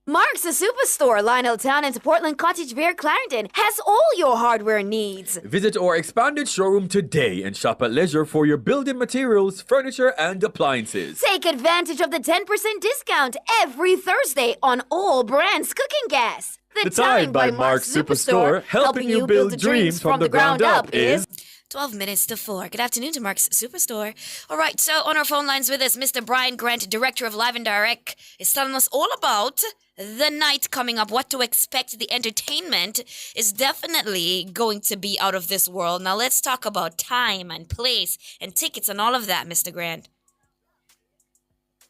Mark's the Superstore, Lionel Town and Portland Cottage Vere Clarendon has all your hardware needs. Visit our expanded showroom today and shop at leisure for your building materials, furniture, and appliances. Take advantage of the 10% discount every Thursday on all brands cooking gas. The Time by Mark's Superstore, helping you build dreams from the ground up is 12 minutes to 4. Good afternoon to Mark's Superstore. All right, so on our phone lines with us, Mr. Brian Grant, Director of Live and Direct, is telling us all about the night coming up, what to expect. The entertainment is definitely going to be out of this world. Now let's talk about time and place and tickets and all of that, Mr. Grant.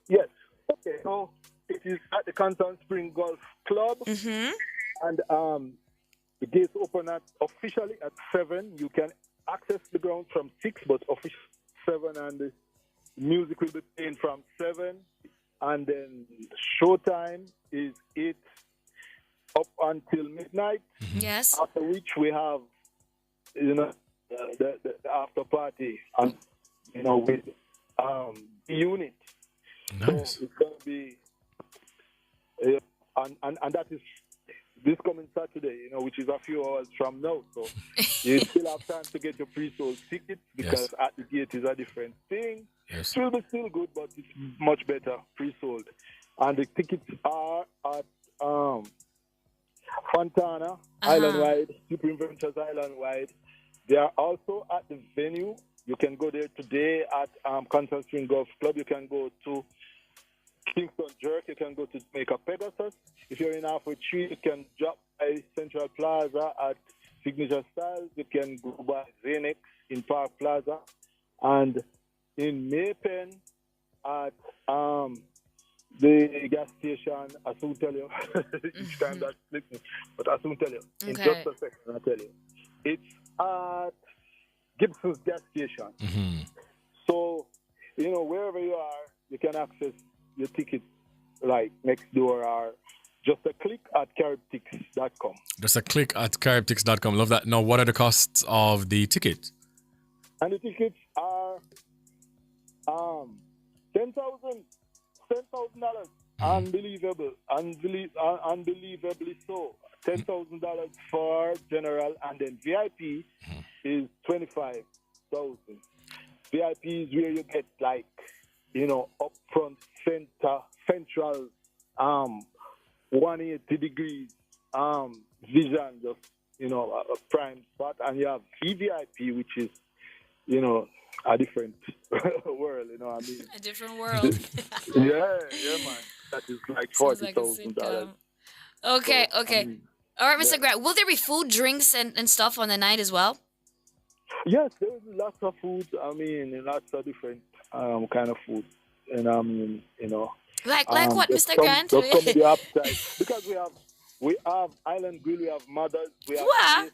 Yes. Okay. So it is at the Canton Spring Golf Club, and the gates open officially at 7. You can access the ground from 6, but officially 7, and the music will be playing from 7, and then showtime is 8 up until midnight. Yes. After which we have, the after party, and with the unit. Nice. So it's going to be, and that is this coming Saturday, which is a few hours from now. So you still have time to get your pre-sold tickets, because at the gate is a different thing. Yes. It will be still good, but it's much better pre-sold. And the tickets are at Fontana, Island-wide, Supreme Ventures Island-wide. They are also at the venue. You can go there today at Canton Spring Golf Club. You can go to Kingston Jerk. You can go to Jamaica Pegasus. If you're in Halfway Tree, you can drop by Central Plaza at Signature Styles. You can go by Zenex in Park Plaza. And in Maypen at the gas station, I soon tell you. Each time that slips me. But I soon tell you. In just a second, I'll tell you. It's at Gibson's gas station. So, wherever you are, you can access your ticket like next door, or just a click at caribtix.com. Just a click at caribtix.com. Love that. Now, what are the costs of the ticket? And the tickets are $10,000. Unbelievable. Unbelievably so. $10,000 for general, and then VIP is $25,000. VIP is where you get upfront central 180 degrees vision, just a prime spot, and you have VVIP, which is a different world. A different world. yeah, man. That is like $40,000. Okay. All right, Mr. Grant, will there be food, drinks, and stuff on the night as well? Yes, there is lots of food. Lots of different kind of food. And like what, Mr. Grant? Just come with your appetite. Because we have Island Grill, we have Mothers, we have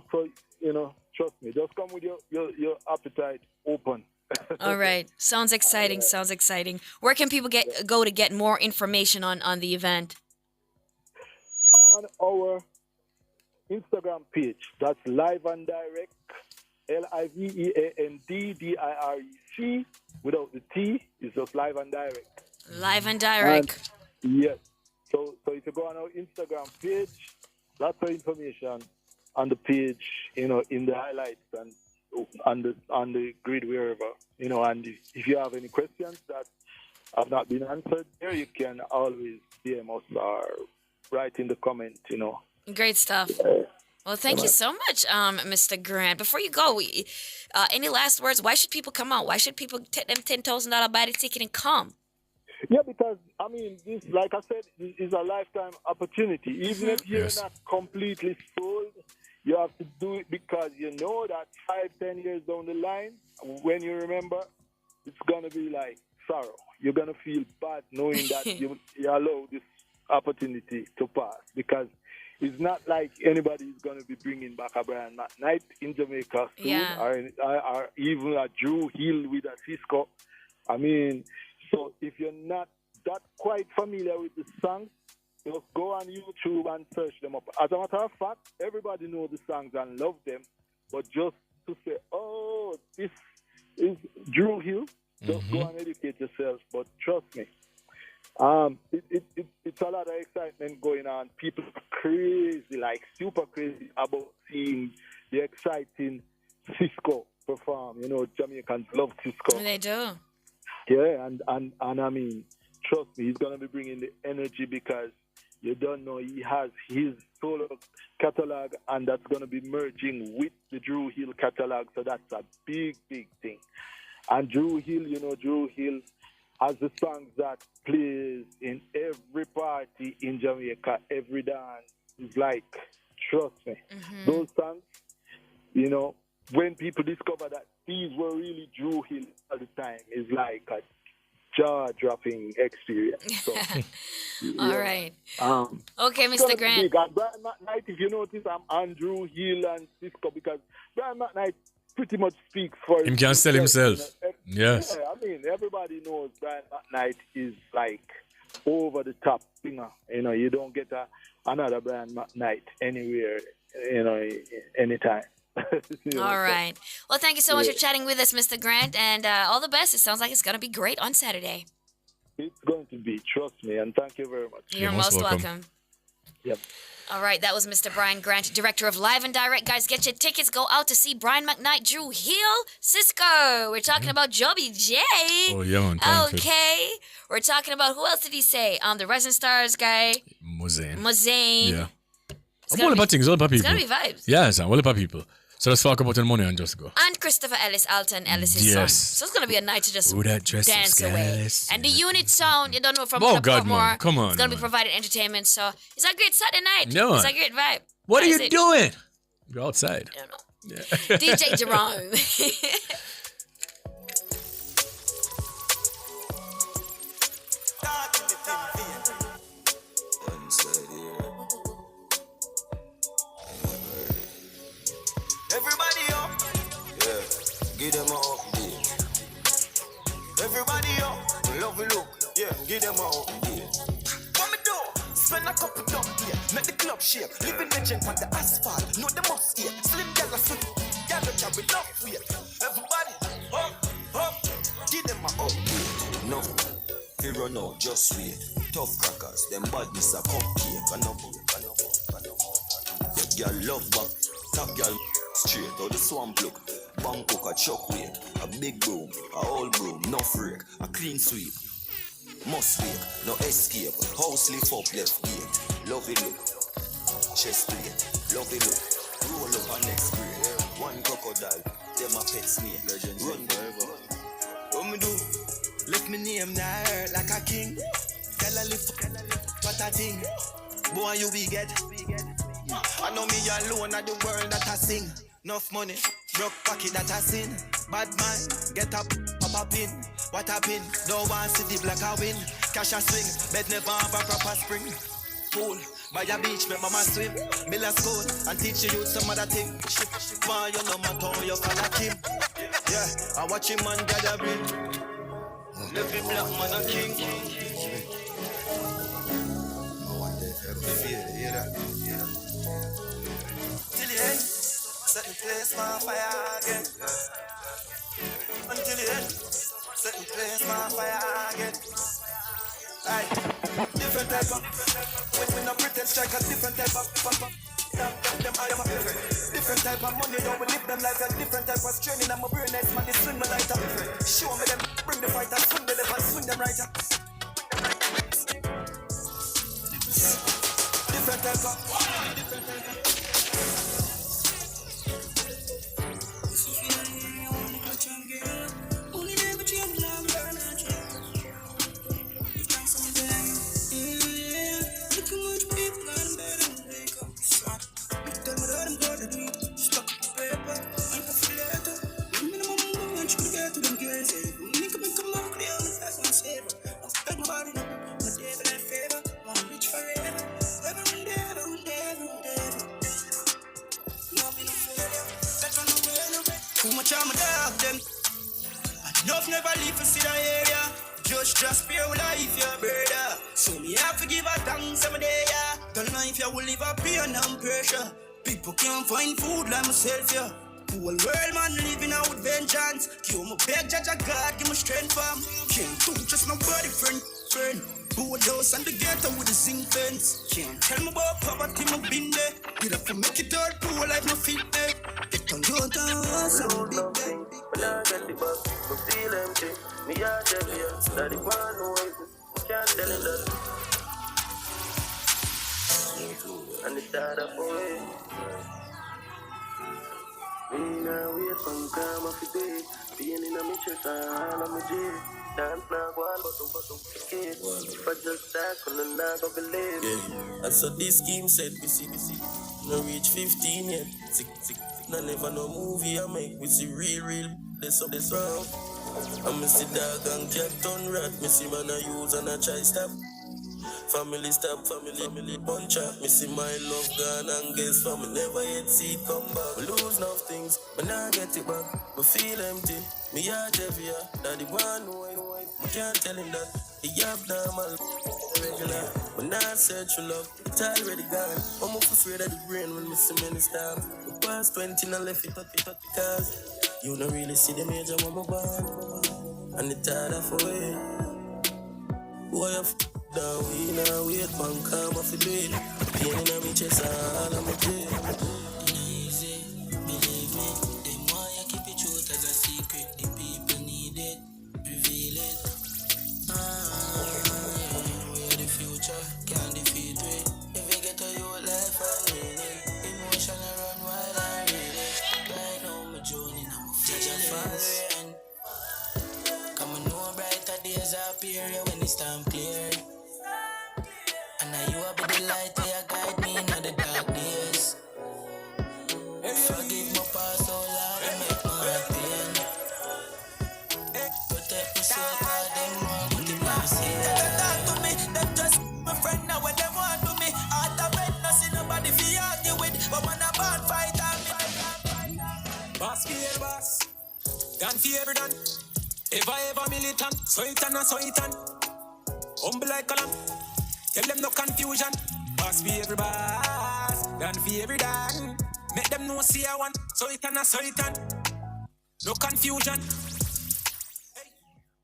so trust me, just come with your appetite open. All right, sounds exciting. Where can people go to get more information on the event? On our Instagram page, that's Live and Direct, LIVEAND DIREC, without the T, it's just Live and Direct. Live and Direct. Yes. So if you go on our Instagram page, lots of information on the page, in the highlights and on the grid, wherever, and if you have any questions that have not been answered there, you can always DM us or write in the comment, Great stuff. Well, thank you so much, Mr. Grant. Before you go, any last words? Why should people come out? Why should people take them $10,000 buy the ticket and come? Yeah, because, this, like I said, is a lifetime opportunity. Even if you're not completely sold, you have to do it because you know that 5-10 years down the line, when you remember, it's going to be like sorrow. You're going to feel bad knowing that you allow this opportunity to pass, because it's not like anybody is going to be bringing back a Brian McKnight in Jamaica soon, or even a Drew Hill with a Cisco. So if you're not that quite familiar with the songs, just go on YouTube and search them up. As a matter of fact, everybody knows the songs and love them, but just to say, oh, this is Drew Hill, just go and educate yourself. But trust me, it's a lot of excitement going on. People are crazy, like super crazy about seeing the exciting Cisco perform. Jamaicans love Cisco. They do. Yeah, and trust me, he's gonna be bringing the energy, because You don't know he has his solo catalog, and that's going to be merging with the Drew Hill catalog. So that's a big, big thing. And Drew Hill, Drew Hill has the songs that plays in every party in Jamaica, every dance. It's like, trust me, those songs, when people discover that these were really Drew Hill at the time, it's like a jaw-dropping experience. So, All right. Okay, it's gonna Mr. be Grant. big. And Brian McKnight, if you notice, I'm on Drew Hill and Cisco because Brian McKnight pretty much speaks for Him can sell himself. Yes. Yeah, I mean, everybody knows Brian McKnight is like over the top singer. You don't get another Brian McKnight anywhere, anytime. All right. Well, thank you so much for chatting with us, Mr. Grant, and all the best. It sounds like it's going to be great on Saturday. It's going to be, trust me, and thank you very much. You're most welcome. Yep. All right, that was Mr. Brian Grant, Director of Live and Direct. Guys, get your tickets. Go out to see Brian McKnight, Drew Hill, Cisco. We're talking about Joby J. Oh, yeah, man. Talented. Okay. We're talking about, who else did he say? The Rising Stars guy. Mozane. Yeah. All about things, all about people. It's going to be vibes. Yeah, it's all about people. So let's talk about the money and just go. And Christopher Ellis, Alton Ellis' son. So it's going to be a night to just Ooh, that dress dance is away. Ellis. And the unit sound, you don't know from Oh, the God, Portmore. man. Come on, It's going to be man. provided entertainment. So it's a great Saturday night. Yeah, man. It's a great vibe. What are That's you it. doing? You're outside. I don't know. Yeah. DJ Jerome. Everybody up, yeah, give them a update. Everybody up, love you look, yeah, give them a update. What me do? Spend a couple dumb here, make the club shake. Living legend on the asphalt, know the must here. Slim gal a slim, gal a carry love weight. Everybody up, give them a update. No, hero no, just wait. Tough crackers, them badness a cupcake. And no break, and no break, and no break. Girl love back, top girl. Straight out the swamp look, Bangkok a chuck weight, a big broom, a old broom, no freak, a clean sweep. Must wait, no escape, house lift up left gate. Love it look, chest plate, love it look, roll up a next grade. One crocodile, them a pet snake, legends run forever. What me do? Let me name that hurt like a king. Tell a lift, what a thing. Boy you be get. I know me alone at the world that I sing. Enough money, broke pocket that I sin. Bad mind, get up pin. What a pin, no one see the black I win. Cash a swing, bed never have a proper spring. Pool, by a beach, make mama swim. Mill a school, and teach you some other thing. Man, you know my tongue, you call a Kim. Yeah, I watch him man gathering. Every black man a king. Hear that? Till the end, set the place on fire again. Until the end, set the place on fire again. Aye, different type of. When we not pretend strike a different type of. Them I am a different type of money. Don't we live them like a different type of training. I'm a brain nice man. They swing me like a. Show me them, bring the fighter, swing the left and swing them right. Different type of. Too much of my dog them. Enough never leave for see the area. Just pure life, your brother. So me have to give a thanks every day, yeah. Don't know if you will live up here and pressure. People can't find food like myself, yeah. Whole world man living out with vengeance. Give me beg, judge a God, give me strength, fam. Can't do just nobody friend. Who those and the ghetto with the zinc fence. Can't tell me about poverty, my been there. Get up and make it all poor life, no fit there. Get on your dance, I'm big day. When I get the bus, I feel empty. Me out there, daddy man, no one. Can't tell him that. tired of away. Me now wait from calm off the day. Pain in my chest and all of my jail. Dance now go on, but kid. If I just die, couldn't not go believe. Yeah, and so this scheme said, we see. No reach 15 yet. Sick. No never no movie I make. We see real. This round. I miss the dog and cat turn rat. Me see man I use and I try stop. Family stop, family punch up. Me see my love gone and guess for me never yet see it come back. We lose enough things, but now get it back. Me feel empty, me heart heavier. Daddy one know it. I can't tell him that the abnormal regular. But now search for love, it's already gone. I'm afraid of the brain when me see many stop. The past 20 and left it 30 cars. You don't really see the major mama born. And the tired of away. Boy, I've down, we now wait, man, calm off the bed. Pain in my chest, all of my jail. Easy, believe me. Them want you keep it truth as a secret. The people need it, reveal it. We're the future, can't defeat it. If you get to your life, I need it. Emotion run wild, I read it. Right now, my journey, I'm a feeling. Come on, know brighter days appear when it's time clear. And now you will be the light where you guide me in the dark days. Forgive my past, oh Lord, and make my heart pain. Protect me so hard, them want to keep my sin. They talk to me, them just my friend now when they want to me. Out of bed, no see nobody fi argue with. But when I band fight on me. Boss fi every boss, done fi every done. Ever militant, so it and so it and. Humble like a lamb. Tell them no confusion. Boss for every boss, done for every done. Make them know see I want, so it and so it and. No confusion.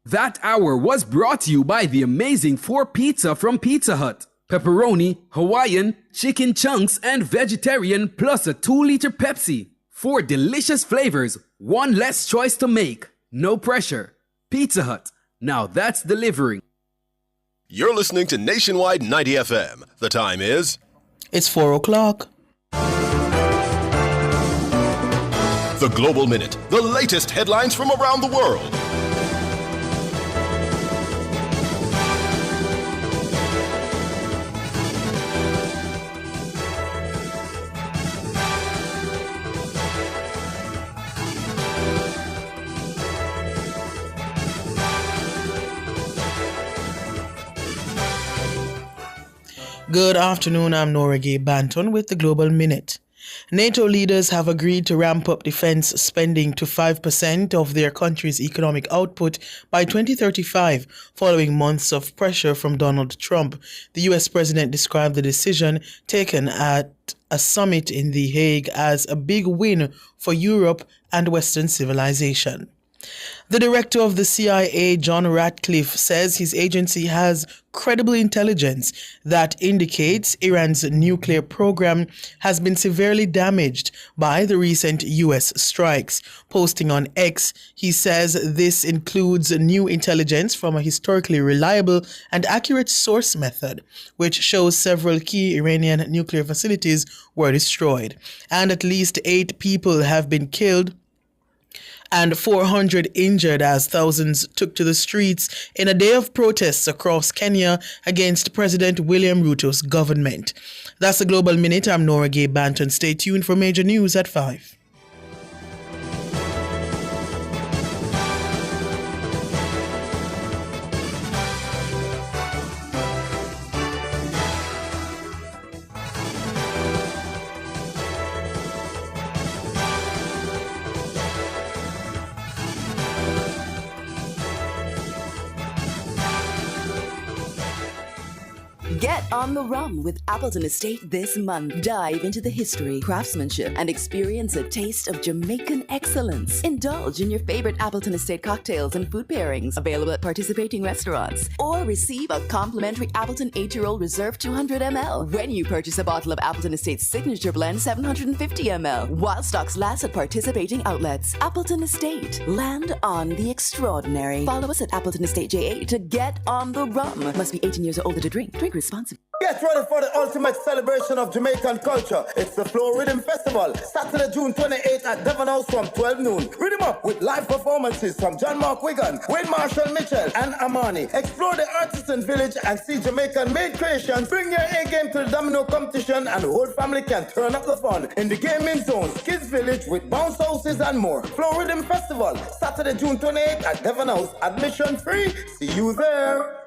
That hour was brought to you by the amazing 4 Pizza from Pizza Hut. Pepperoni, Hawaiian, chicken chunks, and vegetarian, plus a 2-liter Pepsi. 4 delicious flavors, 1 less choice to make. No pressure. Pizza Hut. Now that's delivering. You're listening to Nationwide 90 FM. The time is... It's 4 o'clock. The Global Minute. The latest headlines from around the world. Good afternoon, I'm Nora Gay Banton with the Global Minute. NATO leaders have agreed to ramp up defense spending to 5% of their country's economic output by 2035, following months of pressure from Donald Trump. The U.S. president described the decision taken at a summit in The Hague as a big win for Europe and Western civilization. The director of the CIA, John Ratcliffe, says his agency has credible intelligence that indicates Iran's nuclear program has been severely damaged by the recent U.S. strikes. Posting on X, he says this includes new intelligence from a historically reliable and accurate source method, which shows several key Iranian nuclear facilities were destroyed, and at least 8 people have been killed and 400 injured as thousands took to the streets in a day of protests across Kenya against President William Ruto's government. That's the Global Minute. I'm Nora Gay Banton. Stay tuned for major news at 5. Get on the rum with Appleton Estate this month. Dive into the history, craftsmanship, and experience a taste of Jamaican excellence. Indulge in your favorite Appleton Estate cocktails and food pairings available at participating restaurants. Or receive a complimentary Appleton 8-year-old Reserve 200 ml when you purchase a bottle of Appleton Estate's Signature Blend 750 ml while stocks last at participating outlets. Appleton Estate. Land on the extraordinary. Follow us at Appleton Estate JA to get on the rum. Must be 18 years or older to drink. Drink responsibly. Get ready for the ultimate celebration of Jamaican culture. It's the Flow Rhythm Festival, Saturday, June 28th at Devon House from 12 noon. Rhythm up with live performances from John Mark Wigan, Wayne Marshall Mitchell, and Amani. Explore the artisan village and see Jamaican-made creations. Bring your A-game to the domino competition and the whole family can turn up the fun in the gaming zones, kids village with bounce houses and more. Flow Rhythm Festival, Saturday, June 28th at Devon House. Admission free. See you there.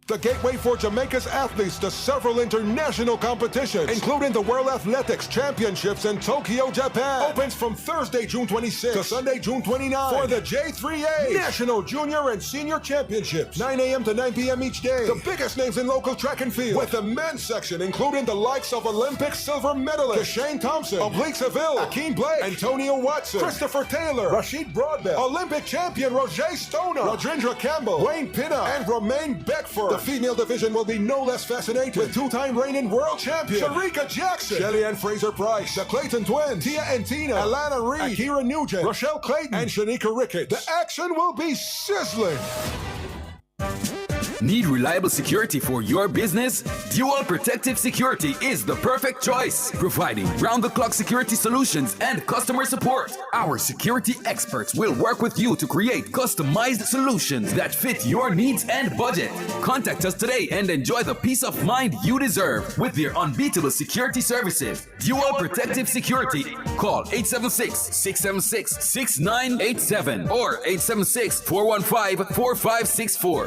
The gateway for Jamaica's athletes to several international competitions, including the World Athletics Championships in Tokyo, Japan, opens from Thursday, June 26 to Sunday, June 29 for the J3A National Junior and Senior Championships, 9 a.m. to 9 p.m. each day. The biggest names in local track and field, with the men's section including the likes of Olympic silver medalist Shane Thompson, Oblique Seville, Akeem Blake, Antonio Watson, Christopher Taylor, Rashid Broadbent, Olympic champion Roger Stoner, Rodrindra Campbell, Wayne Pinna, and Romaine Beckford. The female division will be no less fascinating, with two-time reigning world champion Sharika Jackson, Shelly Ann Fraser-Price, the Clayton Twins, Tia and Tina, Alana Reed, Akira Nugent, Rochelle Clayton, and Shanika Ricketts. The action will be sizzling. Need reliable security for your business? Dual Protective Security is the perfect choice, providing round-the-clock security solutions and customer support. Our security experts will work with you to create customized solutions that fit your needs and budget. Contact us today and enjoy the peace of mind you deserve with their unbeatable security services. Dual Protective Security. Call 876-676-6987 or 876-415-4564.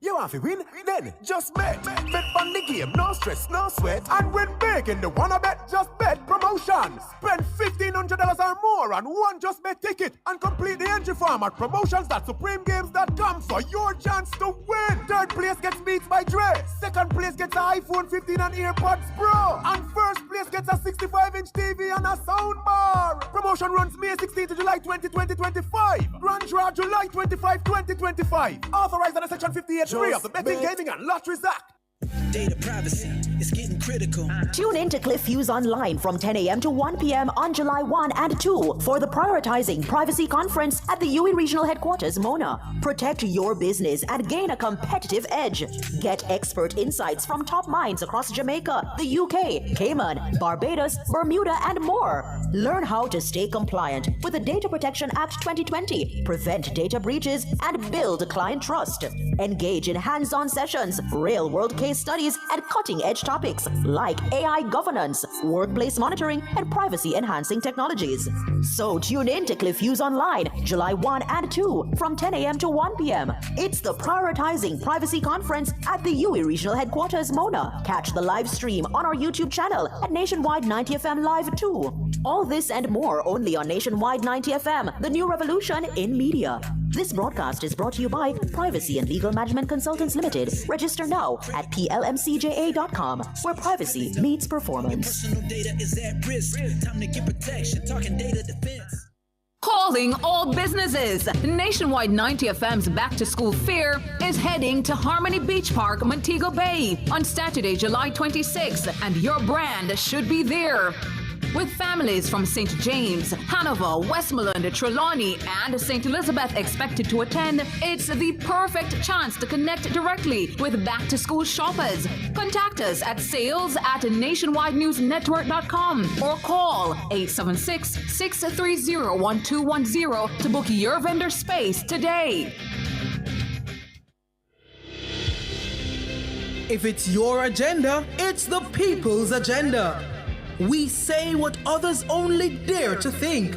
You want to win? Then just bet. Bet on the game, no stress, no sweat. And win big in the Wanna Bet Just Bet promotion. Spend $1,500 or more on one Just Bet ticket and complete the entry form at promotions.supremegames.com for your chance to win. Third place gets Beats by Dre. Second place gets an iPhone 15 and AirPods Pro. And first place gets a 65-inch TV and a soundbar. Promotion runs May 16 to July 20, 2025. Grand draw July 25, 2025. Authorized under Section 58. Of the Betting, Gaming and Lotteries Act. Data privacy is getting critical. Tune in to Cliff Hughes Online from 10 a.m. to 1 p.m. on July 1 and 2 for the Prioritizing Privacy Conference at the UE Regional Headquarters, Mona. Protect your business and gain a competitive edge. Get expert insights from top minds across Jamaica, the UK, Cayman, Barbados, Bermuda, and more. Learn how to stay compliant with the Data Protection Act 2020, prevent data breaches, and build client trust. Engage in hands-on sessions, real-world case studies, and cutting-edge topics like AI governance, workplace monitoring, and privacy-enhancing technologies. So tune in to Cliff Hughes Online, July 1 and 2 from 10 a.m. to 1 p.m. It's the Prioritizing Privacy Conference at the UE Regional Headquarters, Mona. Catch the live stream on our YouTube channel at Nationwide 90 FM Live 2. All this and more only on Nationwide 90 FM, the new revolution in media. This broadcast is brought to you by Privacy and Legal Management Consultants Limited. Register now at plmcja.com, where privacy meets performance. Personal data is at risk. Time to get protection. Talking data defense. Calling all businesses. Nationwide 90 FM's Back to School Fair is heading to Harmony Beach Park, Montego Bay on Saturday, July 26th, and your brand should be there. With families from St. James, Hanover, Westmoreland, Trelawney, and St. Elizabeth expected to attend, it's the perfect chance to connect directly with back-to-school shoppers. Contact us at sales@nationwidenewsnetwork.com or call 876-630-1210 to book your vendor space today. If it's your agenda, it's the people's agenda. We say what others only dare to think.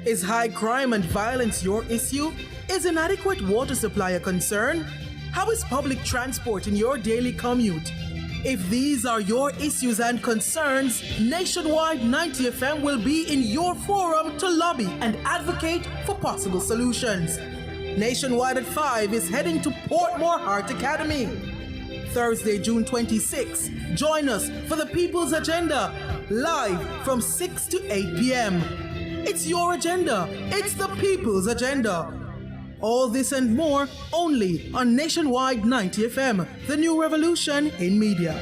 Is high crime and violence your issue? Is inadequate water supply a concern? How is public transport in your daily commute? If these are your issues and concerns, Nationwide 90 FM will be in your forum to lobby and advocate for possible solutions. Nationwide at 5 is heading to Portmore Heart Academy. Thursday, June 26. Join us for the People's Agenda, live from 6 to 8 p.m. It's your agenda. It's the People's Agenda. All this and more only on Nationwide 90 FM, the new revolution in media.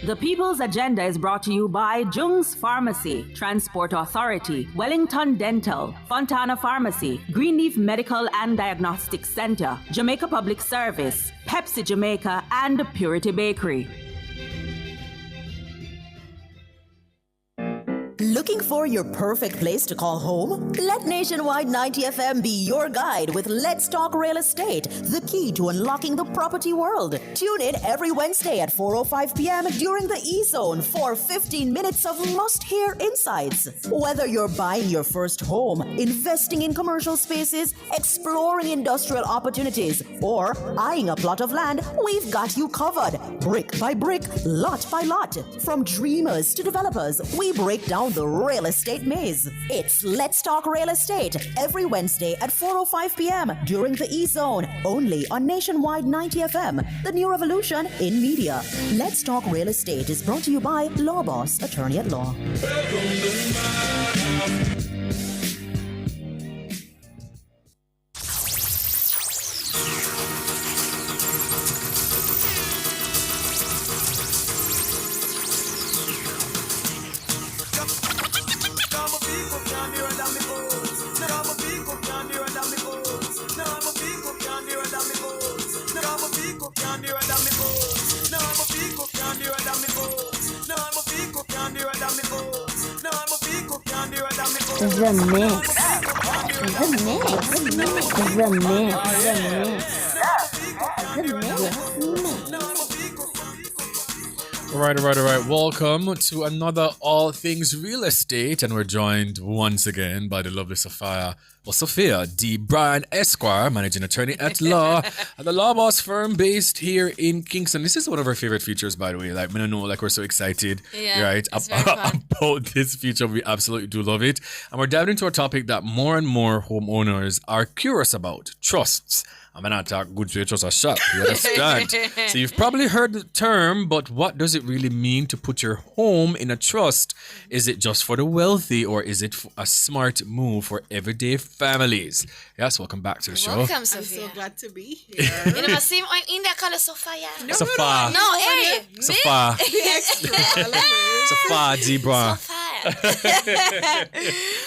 The People's Agenda is brought to you by Jung's Pharmacy, Transport Authority, Wellington Dental, Fontana Pharmacy, Greenleaf Medical and Diagnostic Center, Jamaica Public Service, Pepsi Jamaica, and Purity Bakery. Looking for your perfect place to call home? Let Nationwide 90 FM be your guide with Let's Talk Real Estate, the key to unlocking the property world. Tune in every Wednesday at 4:05 p.m. during the E-Zone for 15 minutes of must-hear insights. Whether you're buying your first home, investing in commercial spaces, exploring industrial opportunities, or eyeing a plot of land, we've got you covered. Brick by brick, lot by lot. From dreamers to developers, we break down the real estate maze. It's Let's Talk Real Estate every Wednesday at 4:05 p.m. during the E-Zone, only on Nationwide 90 FM, the new revolution in media. Let's Talk Real Estate is brought to you by Law Boss, attorney at law. The mix. All right. Welcome to another All Things Real Estate, and we're joined once again by the lovely Sophia D. Bryan Esquire, managing attorney at law at the Law Boss firm based here in Kingston. This is one of our favorite features, by the way. Like, I don't know, like, we're so excited, right, about this feature. We absolutely do love it. And we're diving into a topic that more and more homeowners are curious about: trusts. I'm not talking good faith trust a shop. You understand? So you've probably heard the term, but what does it really mean to put your home in a trust? Is it just for the wealthy, or is it a smart move for everyday families? Yes, welcome back to the show. Welcome, Sophia. I'm so glad to be here. You know, I'm in that color, Sophia. Sophia. No, hey. Sophia. Sophia D. Bryan.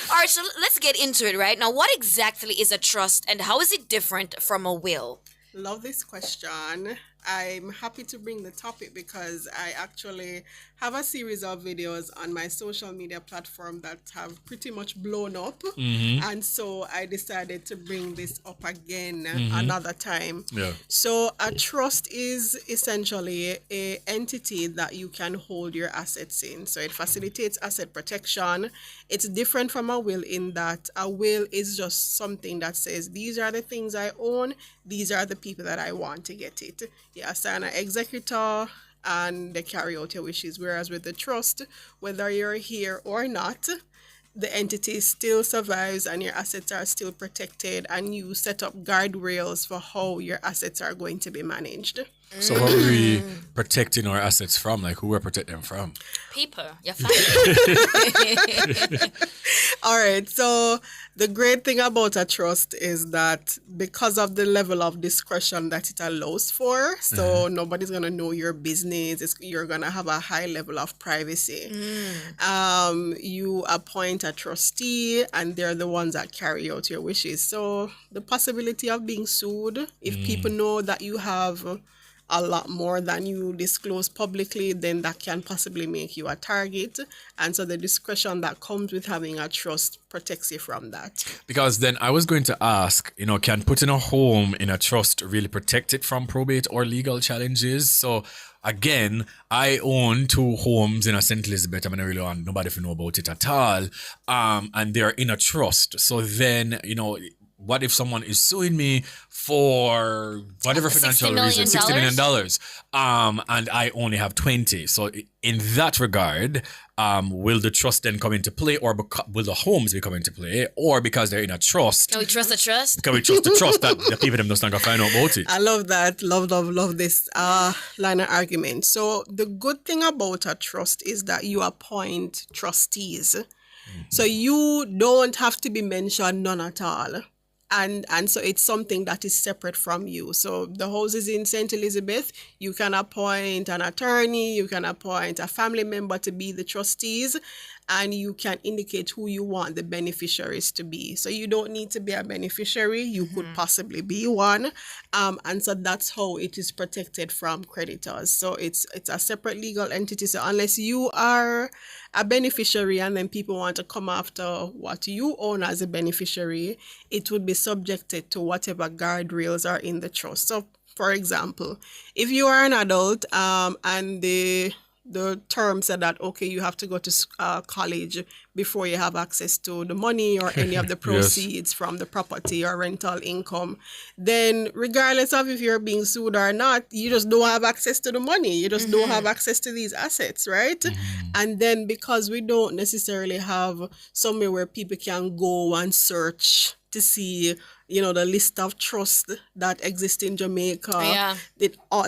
All right, so let's get into it right now. What exactly is a trust, and how is it different from a will? Love this question. I'm happy to bring the topic because I actually have a series of videos on my social media platform that have pretty much blown up. And so I decided to bring this up again another time. Yeah. So a trust is essentially an entity that you can hold your assets in. So it facilitates asset protection. It's different from a will in that a will is just something that says, these are the things I own, these are the people that I want to get it. You assign an executor and they carry out your wishes. Whereas with the trust, whether you're here or not, the entity still survives and your assets are still protected, and you set up guardrails for how your assets are going to be managed. So what are we protecting our assets from? Like, who we're protecting them from? People, your family. All right. So the great thing about a trust is that because of the level of discretion that it allows for, so nobody's going to know your business. You're going to have a high level of privacy. You appoint a trustee and they're the ones that carry out your wishes. So the possibility of being sued, if people know that you have a lot more than you disclose publicly, then that can possibly make you a target. And so the discretion that comes with having a trust protects you from that. Because then I was going to ask, can putting a home in a trust really protect it from probate or legal challenges? So again, I own 2 homes in St. Elizabeth. I mean, I really want nobody to know about it at all. And they're in a trust. So then, what if someone is suing me for whatever financial reason, $60 million, and I only have 20? So in that regard, will the trust then come into play, or will the homes be coming into play, or because they're in a trust? Can we trust the trust? Can we trust the trust that the people them just not gonna find out about it? I love that. Love this line of argument. So the good thing about a trust is that you appoint trustees. So you don't have to be mentioned, none at all. And so it's something that is separate from you. So the houses in St. Elizabeth, you can appoint an attorney, you can appoint a family member to be the trustees, and you can indicate who you want the beneficiaries to be. So you don't need to be a beneficiary, you could possibly be one. And so that's how it is protected from creditors. So it's a separate legal entity. So unless you are a beneficiary and then people want to come after what you own as a beneficiary, it would be subjected to whatever guardrails are in the trust. So for example, if you are an adult and the term said that, okay, you have to go to college before you have access to the money or any of the proceeds from the property or rental income, then regardless of if you're being sued or not, you just don't have access to the money. You just don't have access to these assets, right? And then because we don't necessarily have somewhere where people can go and search to see, you know, the list of trusts that exist in Jamaica.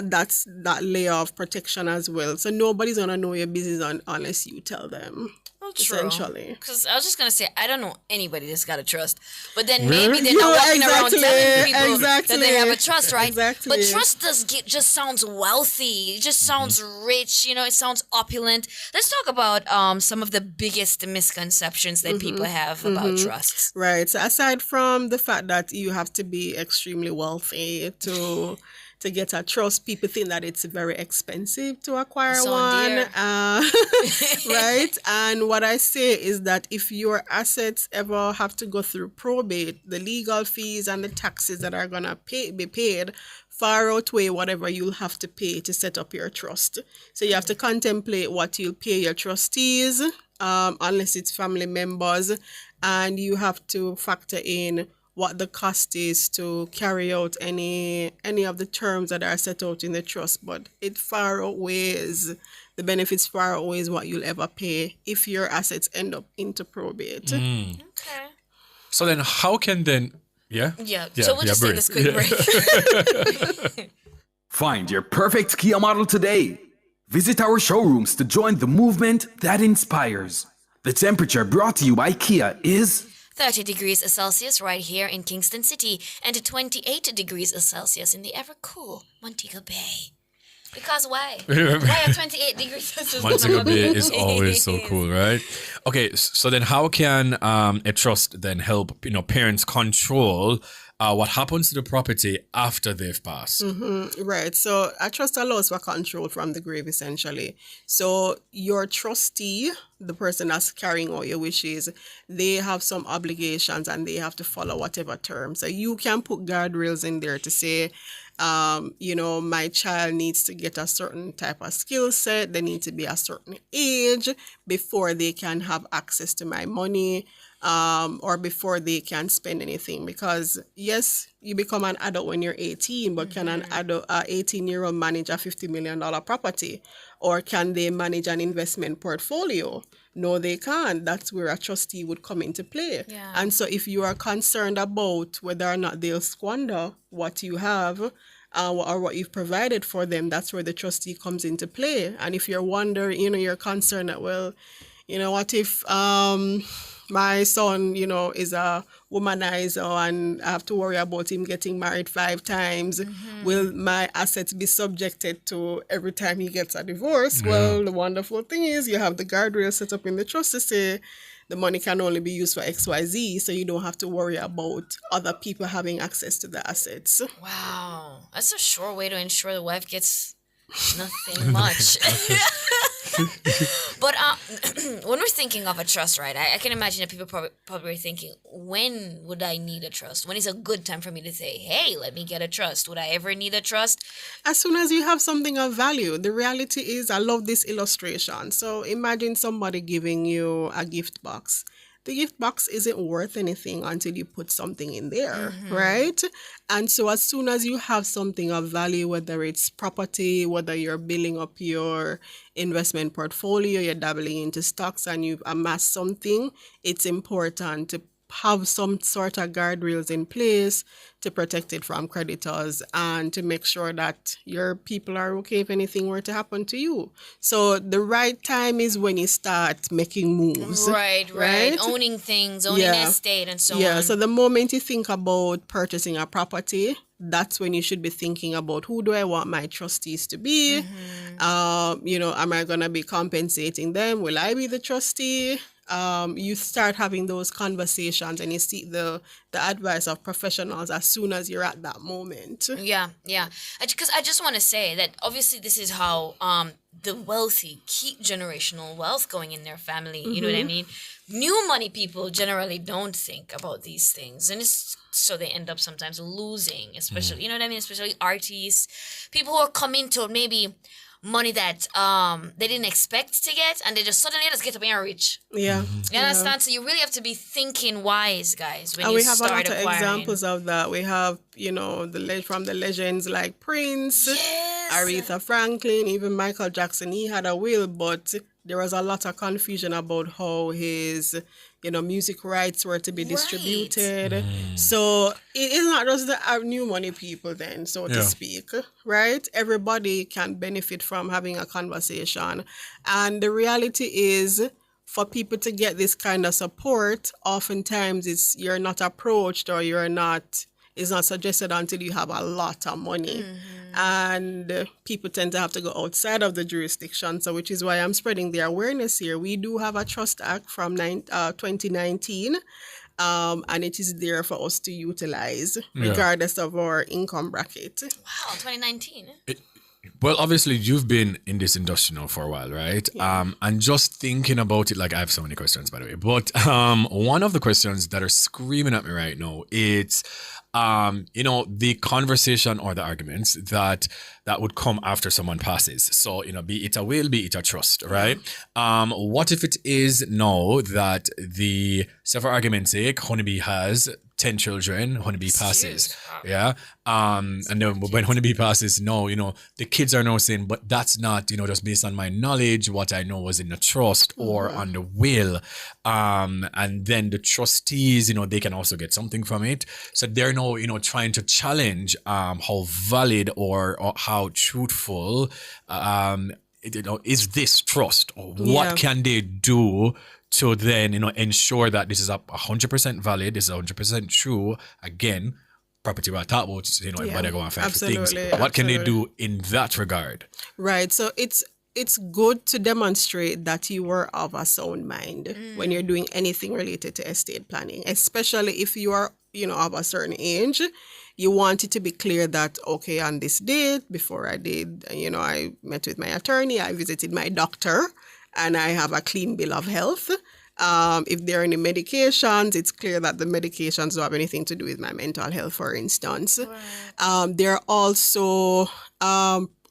That's that layer of protection as well. So nobody's gonna know your business unless you tell them. Well, true. Essentially. Because I was just gonna say, I don't know anybody that's got a trust, but then maybe they're not walking around telling people that they have a trust, right? Exactly. But trust just sounds wealthy. It just sounds rich. You know, it sounds opulent. Let's talk about some of the biggest misconceptions that people have about trusts. Right. So aside from the fact that you have to be extremely wealthy to get a trust, people think that it's very expensive to acquire one. Right? And what I say is that if your assets ever have to go through probate, the legal fees and the taxes that are going to be paid far outweigh whatever you'll have to pay to set up your trust. So you have to contemplate what you'll pay your trustees, unless it's family members, and you have to factor in what the cost is to carry out any of the terms that are set out in the trust. But it far outweighs, the benefits far outweighs what you'll ever pay if your assets end up into probate. Okay. So then how can then... Yeah? So we'll just take this quick break. Find your perfect Kia model today. Visit our showrooms to join the movement that inspires. The temperature brought to you by Kia is 30 degrees Celsius right here in Kingston City and 28 degrees Celsius in the ever-cool Montego Bay. Because why? Why are 28 degrees Celsius? Montego Bay is always so cool, right? Okay, so then how can a trust then help, parents control what happens to the property after they've passed? Right. So a trust allows for control from the grave, essentially. So your trustee, the person that's carrying out your wishes, they have some obligations and they have to follow whatever terms. So you can put guardrails in there to say, my child needs to get a certain type of skill set. They need to be a certain age before they can have access to my money. Or before they can spend anything, because yes, you become an adult when you're 18, but can an adult, 18-year-old manage a $50 million property, or can they manage an investment portfolio? No, they can't. That's where a trustee would come into play. Yeah. And so if you are concerned about whether or not they'll squander what you have, or what you've provided for them, that's where the trustee comes into play. And if you're wondering, you're concerned that, well, what if my son, is a womanizer and I have to worry about him getting married 5 times. Will my assets be subjected to every time he gets a divorce? Yeah. Well, the wonderful thing is you have the guardrail set up in the trust to say the money can only be used for XYZ, so you don't have to worry about other people having access to the assets. Wow. That's a sure way to ensure the wife gets nothing much. But when we're thinking of a trust, right, I can imagine that people probably are thinking, when would I need a trust? When is a good time for me to say, hey, let me get a trust? Would I ever need a trust? As soon as you have something of value. The reality is, I love this illustration. So imagine somebody giving you a gift box. The gift box isn't worth anything until you put something in there, right? And so as soon as you have something of value, whether it's property, whether you're building up your investment portfolio, you're dabbling into stocks and you've amassed something, it's important to have some sort of guardrails in place to protect it from creditors and to make sure that your people are okay if anything were to happen to you. So the right time is when you start making moves. Right. Owning things, owning estate and so on. Yeah, so the moment you think about purchasing a property, that's when you should be thinking about who do I want my trustees to be? Am I going to be compensating them? Will I be the trustee? You start having those conversations and you seek the advice of professionals as soon as you're at that moment. Yeah. Because I just want to say that obviously this is how the wealthy keep generational wealth going in their family. You know what I mean? New money people generally don't think about these things. And it's so they end up sometimes losing, especially, you know what I mean? Especially artists, people who are coming to maybe money that they didn't expect to get, and they just suddenly just get up and rich. Yeah. You understand? So you really have to be thinking wise, guys, when and you we have start a lot of acquiring. examples of that. We have, from the legends like Prince, Aretha Franklin, even Michael Jackson. He had a will, but there was a lot of confusion about how his music rights were to be distributed. So it is not just the new money people then, so to speak, right? Everybody can benefit from having a conversation. And the reality is, for people to get this kind of support, oftentimes you're not approached or it's not suggested until you have a lot of money. And people tend to have to go outside of the jurisdiction. So which is why I'm spreading the awareness here. We do have a Trust Act from 2019. And it is there for us to utilize regardless of our income bracket. Wow, 2019. Well, obviously, you've been in this industry now for a while, right? Yeah. And just thinking about it, like, I have so many questions, by the way. But one of the questions that are screaming at me right now, it's, the conversation or the arguments that would come after someone passes. So, be it a will, be it a trust, right? What if it is now that say for argument's sake, Honeybee has 10 children, Honeybee passes. Yeah. And then when Honeybee passes, no, the kids are now saying, but that's not, just based on my knowledge, what I know was in the trust or on the will. And then the trustees, they can also get something from it. So they're now, trying to challenge how valid or how truthful is this trust, or what can they do to then, ensure that this is 100% valid, this is 100% true. Again, property we're talking about, everybody go and fight for things. What can they do in that regard? Right. So it's good to demonstrate that you were of a sound mind when you're doing anything related to estate planning, especially if you are, of a certain age. You want it to be clear that, okay, on this date, before I did, I met with my attorney, I visited my doctor, and I have a clean bill of health. If there are any medications, it's clear that the medications don't have anything to do with my mental health, for instance. Right. There are also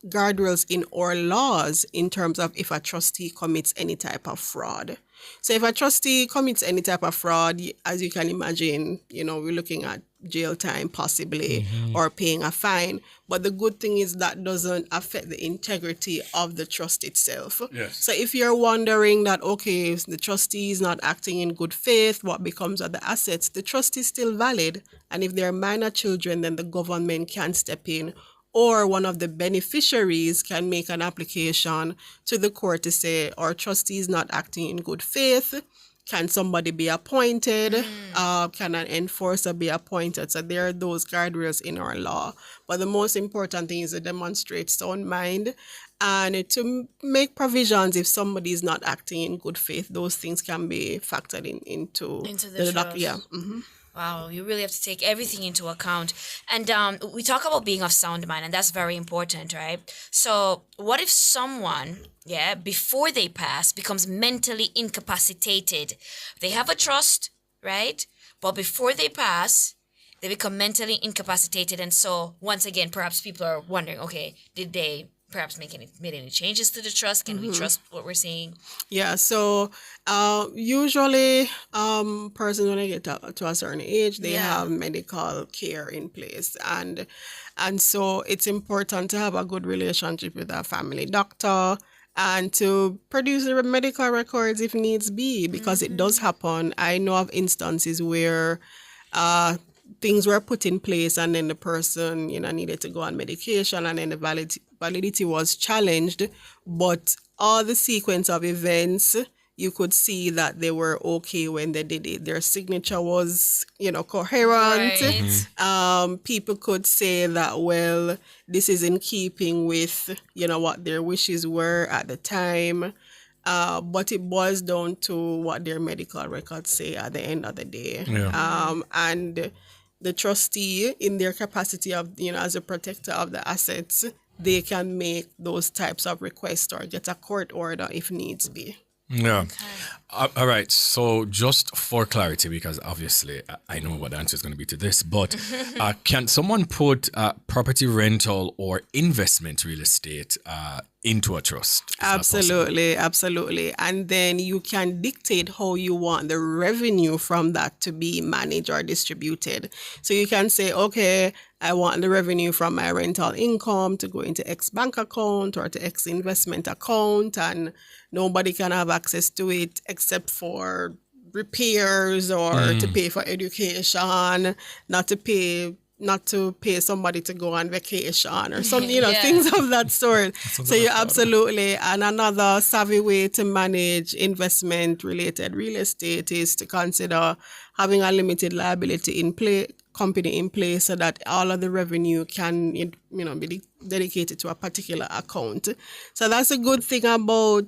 guardrails in our laws in terms of if a trustee commits any type of fraud. So if a trustee commits any type of fraud, as you can imagine, we're looking at jail time possibly or paying a fine. But the good thing is that doesn't affect the integrity of the trust itself. Yes. So if you're wondering that, okay, if the trustee is not acting in good faith, what becomes of the assets? The trust is still valid. And if there are minor children, then the government can step in, or one of the beneficiaries can make an application to the court to say, our trustee is not acting in good faith. Can somebody be appointed? Can an enforcer be appointed? So there are those guardrails in our law. But the most important thing is to demonstrate sound mind and to make provisions if somebody is not acting in good faith. Those things can be factored into the trust. Wow, you really have to take everything into account. And we talk about being of sound mind, and that's very important, right? So what if someone, before they pass, becomes mentally incapacitated? They have a trust, right? But before they pass, they become mentally incapacitated. And so, once again, perhaps people are wondering, okay, did they perhaps made any changes to the trust? Can we trust what we're seeing? Yeah, so usually persons when they get to a certain age, they have medical care in place. And so it's important to have a good relationship with a family doctor and to produce the medical records if needs be, because it does happen. I know of instances where things were put in place and then the person, needed to go on medication and then the validity was challenged. But all the sequence of events, you could see that they were okay when they did it. Their signature was, coherent. Right. People could say that, well, this is in keeping with, what their wishes were at the time. But it boils down to what their medical records say at the end of the day. Yeah. And the trustee, in their capacity of, as a protector of the assets, they can make those types of requests or get a court order if needs be. Yeah. All right. So just for clarity, because obviously I know what the answer is going to be to this, but can someone put property rental or investment real estate into a trust? Absolutely. And then you can dictate how you want the revenue from that to be managed or distributed. So you can say, okay, I want the revenue from my rental income to go into X bank account or to X investment account, and nobody can have access to it except for repairs or to pay for education, not to pay somebody to go on vacation or some, things of that sort. So you absolutely, and another savvy way to manage investment related real estate is to consider having a limited liability company in place so that all of the revenue can, be dedicated to a particular account. So that's a good thing about,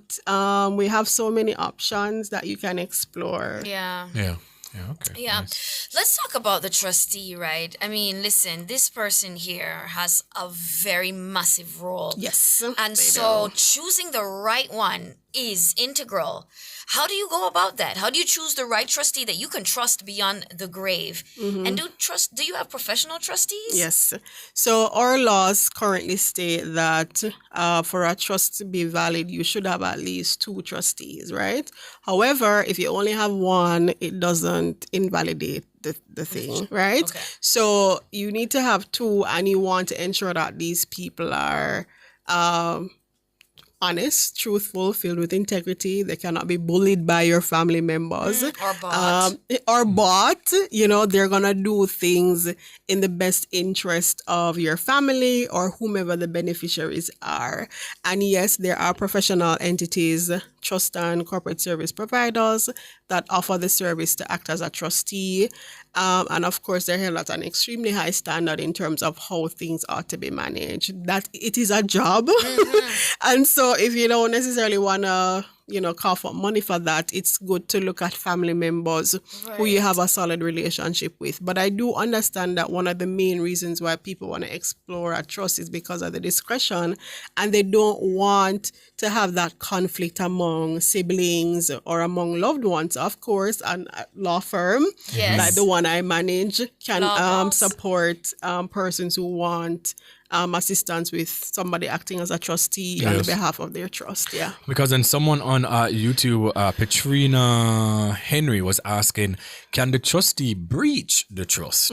we have so many options that you can explore. Yeah. Okay. Yeah. Nice. Let's talk about the trustee, right? I mean, listen, this person here has a very massive role. Yes. And so choosing the right one is integral. How do you go about that? How do you choose the right trustee that you can trust beyond the grave? And do you have professional trustees? Yes. So our laws currently state that for a trust to be valid, you should have at least 2 trustees, right? However, if you only have one, it doesn't invalidate the thing, right? Okay. So you need to have 2, and you want to ensure that these people are honest, truthful, filled with integrity. They cannot be bullied by your family members. Or bought. They're going to do things in the best interest of your family or whomever the beneficiaries are. And yes, there are professional entities, trust and corporate service providers that offer the service to act as a trustee. And of course, they're held at an extremely high standard in terms of how things ought to be managed. That it is a job. And so if you don't necessarily want to, cough up money for that, it's good to look at family members who you have a solid relationship with. But I do understand that one of the main reasons why people want to explore a trust is because of the discretion, and they don't want to have that conflict among siblings or among loved ones. Of course, and a law firm like the one I manage can support persons who want assistance with somebody acting as a trustee on behalf of their trust. Yeah. Because then someone on YouTube, Petrina Henry, was asking, can the trustee breach the trust?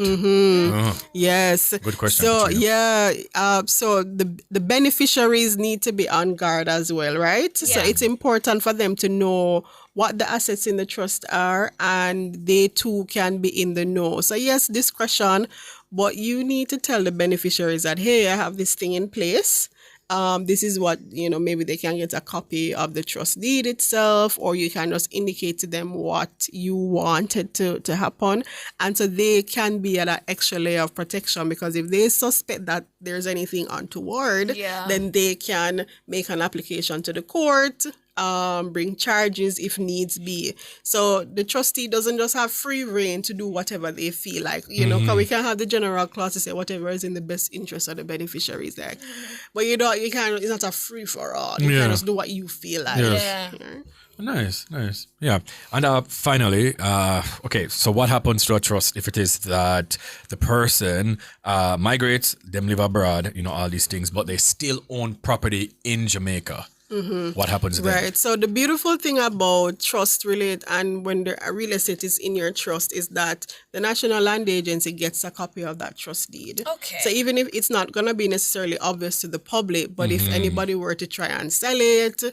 Yes. Good question. So Petrina. so the beneficiaries need to be on guard as well, right? So it's important for them to know what the assets in the trust are, and they too can be in the know. So yes, discretion, but you need to tell the beneficiaries that, hey, I have this thing in place. This is what, maybe they can get a copy of the trust deed itself, or you can just indicate to them what you wanted to happen. And so they can be at an extra layer of protection, because if they suspect that there's anything untoward, then they can make an application to the court, bring charges if needs be. So the trustee doesn't just have free reign to do whatever they feel like, because we can have the general clause to say whatever is in the best interest of the beneficiaries there. But it's not a free for all. You can just do what you feel like. Nice. Yeah. And finally, okay, so what happens to a trust if it is that the person migrates, them live abroad, all these things, but they still own property in Jamaica? what happens then? Right. So the beautiful thing about trust relate and when the real estate is in your trust is that the National Land Agency gets a copy of that trust deed. Okay. So even if it's not gonna be necessarily obvious to the public, but if anybody were to try and sell it,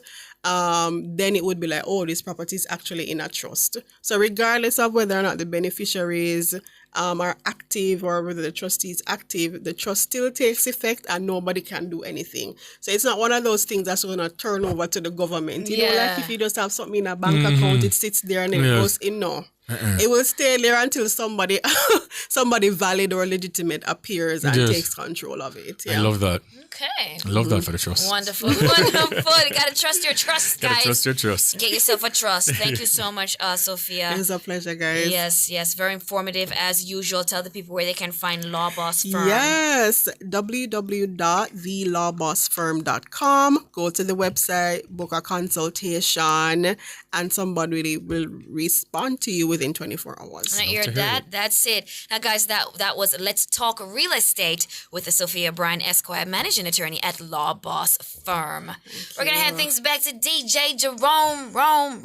then it would be like, oh, this property is actually in a trust. So regardless of whether or not the beneficiaries are active or whether the trustee is active, the trust still takes effect and nobody can do anything. So it's not one of those things that's going to turn over to the government. You know, like if you just have something in a bank account, it sits there and then it goes in. No. It will stay there until somebody valid or legitimate appears and takes control of it. I love that. Okay. I love that for the trust. Wonderful. Wonderful. You gotta trust your trust, guys. Gotta trust your trust. Get yourself a trust. Thank you so much, Sophia. It's a pleasure, guys. Yes. Very informative as usual. Tell the people where they can find Law Boss Firm. Yes. www.thelawbossfirm.com. Go to the website, book a consultation, and somebody will respond to you within 24 hours. Right, you're that. That's it. Now, guys, that was Let's Talk Real Estate with Sophia Bryan Esquire, managing attorney at Law Boss Firm. We're gonna hand things back to DJ Jerome. Rome.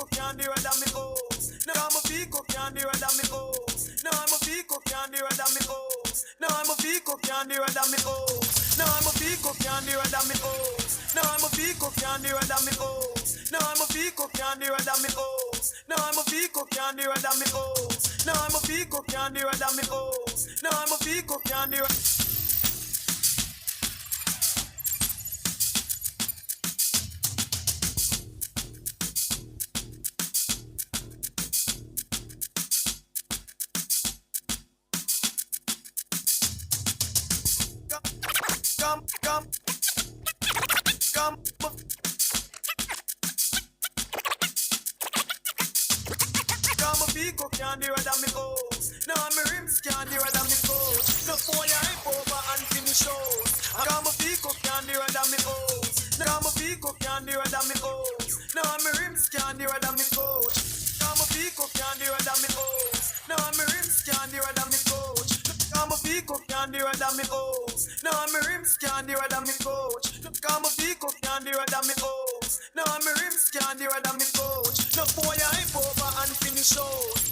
Can't do it, me O's. No, I'm a Vico, can't do it, me O's. No, I'm a Vico, can't do it, me O's. No, I'm a Vico, can't do it, me O's. No, I'm a Vico, can't do it, me O's. No, I'm a Vico, can't do it, me O's. No, I'm a Vico, can't do it, me O's. No, I'm a Vico, can't do it, me O's. No, I'm a Vico, can't do it, me O's. No, I'm a Vico, can't do it. Come. Come a Vico, can't do it, me O's. No, I'm a rims, can't do it, me O's. No, boy, I ain't over and finish shows. Come a Vico, can't do it, me O's. No, I'm a Vico, can't do it, me O's. No, I'm a rims, can't do it, me coach. Come a Vico, can't do it, me O's. No, I'm a rims, can't do it, me coach. Come a Vico, can't do it, me O's. No, I'm a rims, can't do it, me coach. Come a Vico, can't do it, me O's. No, I'm a rims, can't do it, me coach. No, boy, I ain't over and finish shows.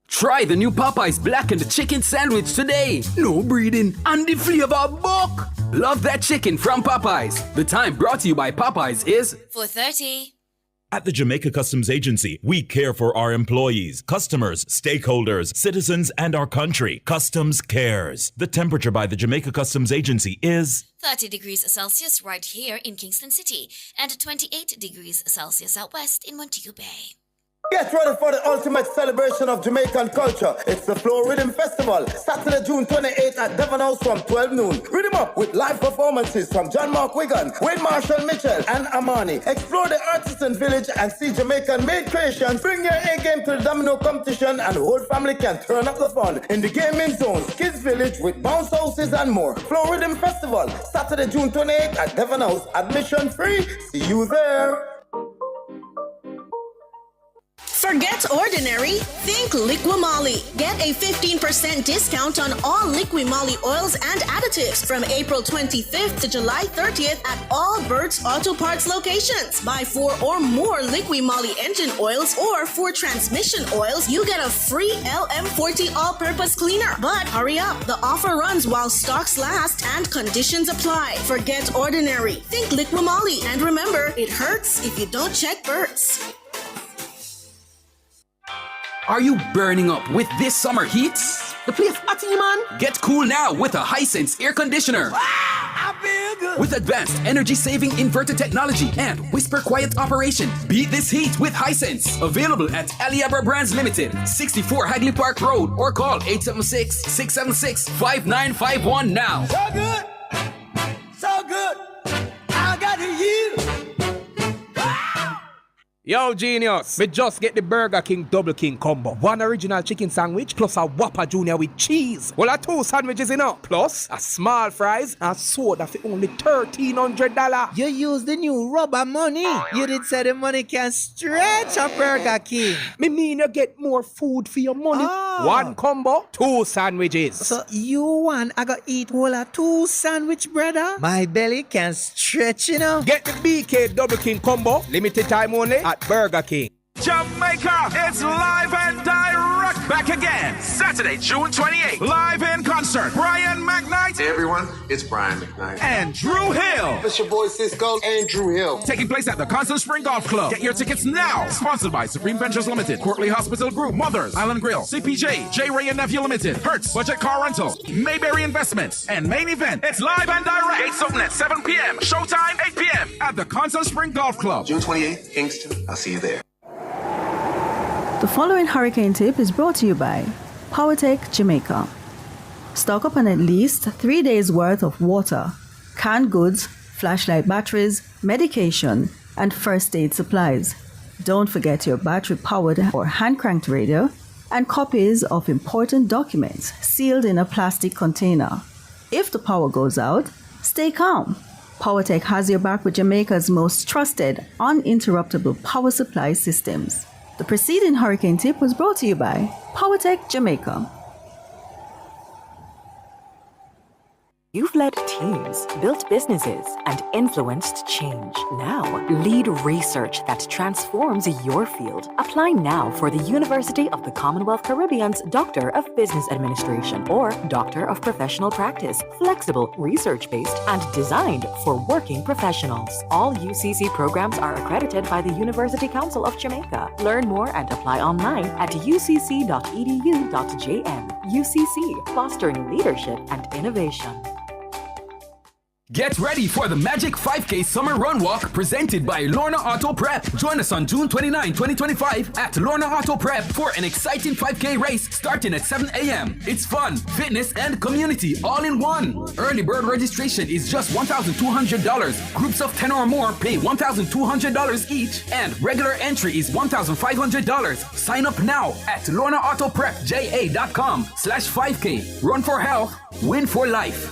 Try the new Popeyes blackened chicken sandwich today. No breathing and the flavor buck. Love that chicken from Popeyes. The time brought to you by Popeyes is 4:30. At the Jamaica Customs Agency, we care for our employees, customers, stakeholders, citizens, and our country. Customs cares. The temperature by the Jamaica Customs Agency is 30 degrees Celsius right here in Kingston City and 28 degrees Celsius out west in Montego Bay. Get ready for the ultimate celebration of Jamaican culture. It's the Flow Rhythm Festival, Saturday, June 28th at Devon House from 12 noon. Rhythm up with live performances from John Mark Wigan, Wayne Marshall Mitchell, and Amani. Explore the artisan village and see Jamaican-made creations. Bring your A-game to the domino competition and the whole family can turn up the fun in the gaming zones, kids village with bounce houses and more. Flow Rhythm Festival, Saturday, June 28th at Devon House. Admission free. See you there. Forget ordinary, think Liqui-Moly. Get a 15% discount on all Liqui-Moly oils and additives from April 25th to July 30th at all Burt's Auto Parts locations. Buy 4 or more Liqui-Moly engine oils or 4 transmission oils, you get a free LM40 all-purpose cleaner. But hurry up, the offer runs while stocks last and conditions apply. Forget ordinary, think Liqui-Moly. And remember, it hurts if you don't check Burt's. Are you burning up with this summer heat? The place hot, man. Get cool now with a Hisense air conditioner. I feel good. With advanced energy-saving inverter technology and whisper quiet operation. Beat this heat with Hisense. Available at Aliabra Brands Limited, 64 Hagley Park Road, or call 876-676-5951 now. So good. So good. I got to you. Yo, genius, we just get the Burger King Double King combo. 1 original chicken sandwich plus a Whopper Junior with cheese. Well, 2 sandwiches plus a small fries and soda for only $1,300. You use the new rubber money. You did say the money can stretch a Burger King. Me mean you get more food for your money. 1 combo, 2 sandwiches. So you want I got eat whole of 2 sandwich, brother? My belly can stretch, you know. Get the BK Double King combo, limited time only at Burger King. Jamaica, it's live and direct back again. Saturday, June 28th. Live in concert. Brian McKnight. Hey everyone, it's Brian McKnight. And Drew Hill. It's your boy Cisco and Drew Hill. Taking place at the Constant Spring Golf Club. Get your tickets now. Sponsored by Supreme Ventures Limited, Courtly Hospital Group, Mothers, Island Grill, CPJ, J. Ray and Nephew Limited, Hertz, Budget Car Rental, Mayberry Investments, and main event. It's live and direct. Gates open at 7 p.m. Showtime 8 p.m. at the Constant Spring Golf Club. June 28th, Kingston. I'll see you there. The following hurricane tip is brought to you by PowerTech Jamaica. Stock up on at least 3 days worth of water, canned goods, flashlight batteries, medication, and first aid supplies. Don't forget your battery-powered or hand-cranked radio and copies of important documents sealed in a plastic container. If the power goes out, stay calm. PowerTech has your back with Jamaica's most trusted, uninterruptible power supply systems. The preceding hurricane tip was brought to you by PowerTech Jamaica. You've led teams, built businesses, and influenced change. Now, lead research that transforms your field. Apply now for the University of the Commonwealth Caribbean's Doctor of Business Administration or Doctor of Professional Practice. Flexible, research-based, and designed for working professionals. All UCC programs are accredited by the University Council of Jamaica. Learn more and apply online at ucc.edu.jm. UCC, fostering leadership and innovation. Get ready for the Magic 5K Summer Run Walk presented by Lorna Auto Prep. Join us on June 29, 2025 at Lorna Auto Prep for an exciting 5K race starting at 7 a.m. It's fun, fitness, and community all in one. Early bird registration is just $1,200. Groups of 10 or more pay $1,200 each, and regular entry is $1,500. Sign up now at lornaautopprepja.com/5K. Run for health, win for life.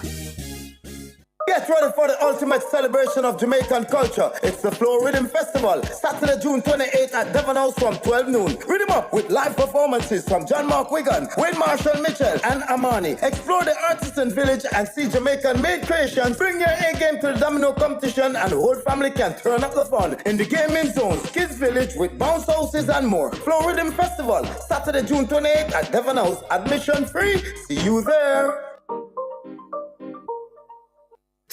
Get ready for the ultimate celebration of Jamaican culture. It's the Flow Rhythm Festival, Saturday, June 28th at Devon House from 12 noon. Rhythm up with live performances from John Mark Wigan, Wayne Marshall Mitchell, and Amani. Explore the artisan village and see Jamaican-made creations. Bring your A-game to the domino competition and the whole family can turn up the fun in the gaming zones, kids village with bounce houses and more. Flow Rhythm Festival, Saturday, June 28th at Devon House. Admission free. See you there.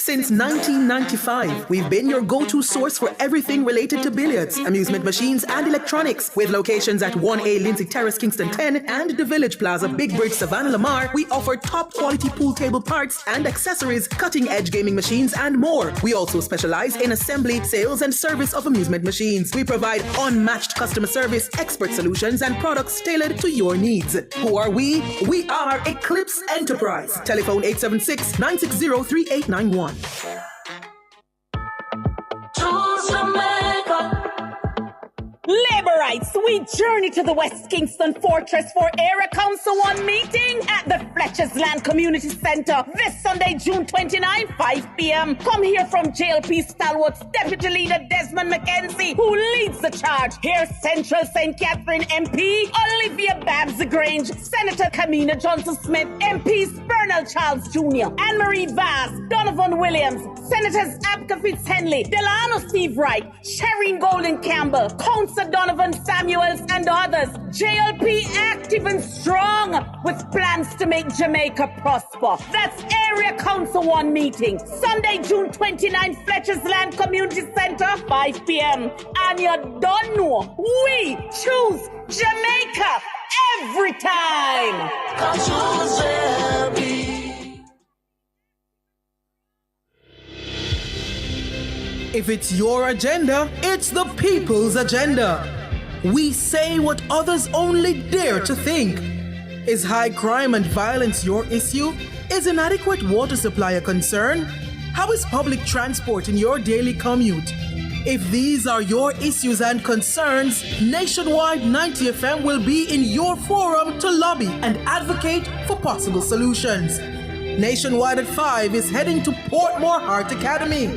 Since 1995, we've been your go-to source for everything related to billiards, amusement machines, and electronics. With locations at 1A Lindsay Terrace, Kingston 10, and the Village Plaza, Big Bridge, Savannah Lamar, we offer top-quality pool table parts and accessories, cutting-edge gaming machines, and more. We also specialize in assembly, sales, and service of amusement machines. We provide unmatched customer service, expert solutions, and products tailored to your needs. Who are we? We are Eclipse Enterprise. Telephone 876-960-3891. To Jamaica, Laborites, we journey to the West Kingston Fortress for Area Council 1 meeting at the Fletcher's Land Community Center this Sunday, June 29, 5 p.m. Come hear from JLP Stalwart's Deputy Leader Desmond McKenzie, who leads the charge. Hear Central St. Catherine MP Olivia Babs Grange, Senator Kamina Johnson-Smith, MPs Bernal Charles Jr., Anne-Marie Vaz, Donovan Williams, Senators Abka Fitz-Henley, Delano Steve Wright, Shireen Golden Campbell, Councillor Donovan Samuels, and others. JLP active and strong with plans to make Jamaica prosper. That's Area Council 1 meeting. Sunday, June 29, Fletcher's Land Community Center, 5 p.m. And you don't know, we choose Jamaica every time. Choose JLP. If it's your agenda, it's the people's agenda. We say what others only dare to think. Is high crime and violence your issue? Is inadequate water supply a concern? How is public transport in your daily commute? If these are your issues and concerns, Nationwide 90 FM will be in your forum to lobby and advocate for possible solutions. Nationwide at 5 is heading to Portmore Heart Academy.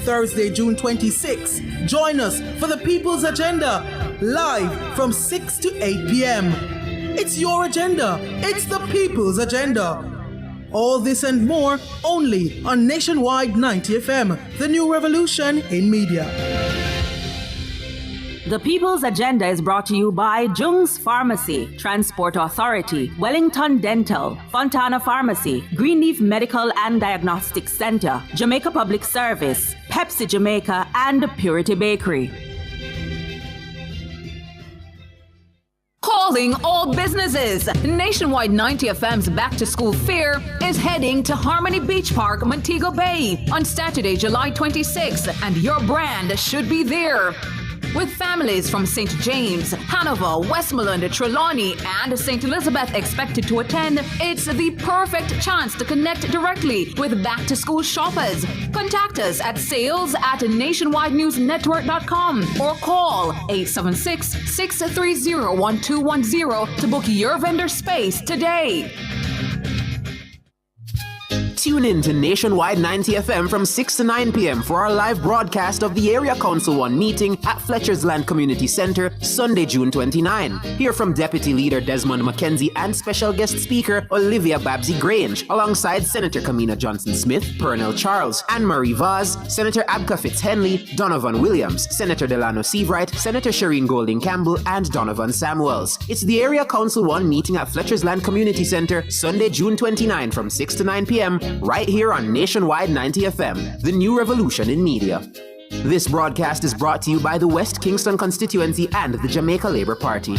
Thursday, June 26. Join us for the People's Agenda, live from 6 to 8 p.m. It's your agenda. It's the People's Agenda. All this and more only on Nationwide 90 FM, the new revolution in media. The People's Agenda is brought to you by Jung's Pharmacy, Transport Authority, Wellington Dental, Fontana Pharmacy, Greenleaf Medical and Diagnostic Center, Jamaica Public Service, Pepsi Jamaica, and Purity Bakery. Calling all businesses! Nationwide 90 FM's Back to School Fair is heading to Harmony Beach Park, Montego Bay on Saturday, July 26th, and your brand should be there. With families from St. James, Hanover, Westmoreland, Trelawney, and St. Elizabeth expected to attend, it's the perfect chance to connect directly with back-to-school shoppers. Contact us at sales@nationwidenewsnetwork.com or call 876-630-1210 to book your vendor space today. Tune in to Nationwide 90 FM from 6 to 9 p.m. for our live broadcast of the Area Council 1 meeting at Fletcher's Land Community Center, Sunday, June 29. Hear from Deputy Leader Desmond McKenzie and special guest speaker Olivia Babsy Grange, alongside Senator Kamina Johnson-Smith, Pernell Charles, Anne-Marie Vaz, Senator Abka Fitz-Henley, Donovan Williams, Senator Delano Seavright, Senator Shireen Golding Campbell, and Donovan Samuels. It's the Area Council 1 meeting at Fletcher's Land Community Center, Sunday, June 29 from 6 to 9 p.m. right here on Nationwide 90 FM, the new revolution in media. This broadcast is brought to you by the West Kingston constituency and the Jamaica Labour Party.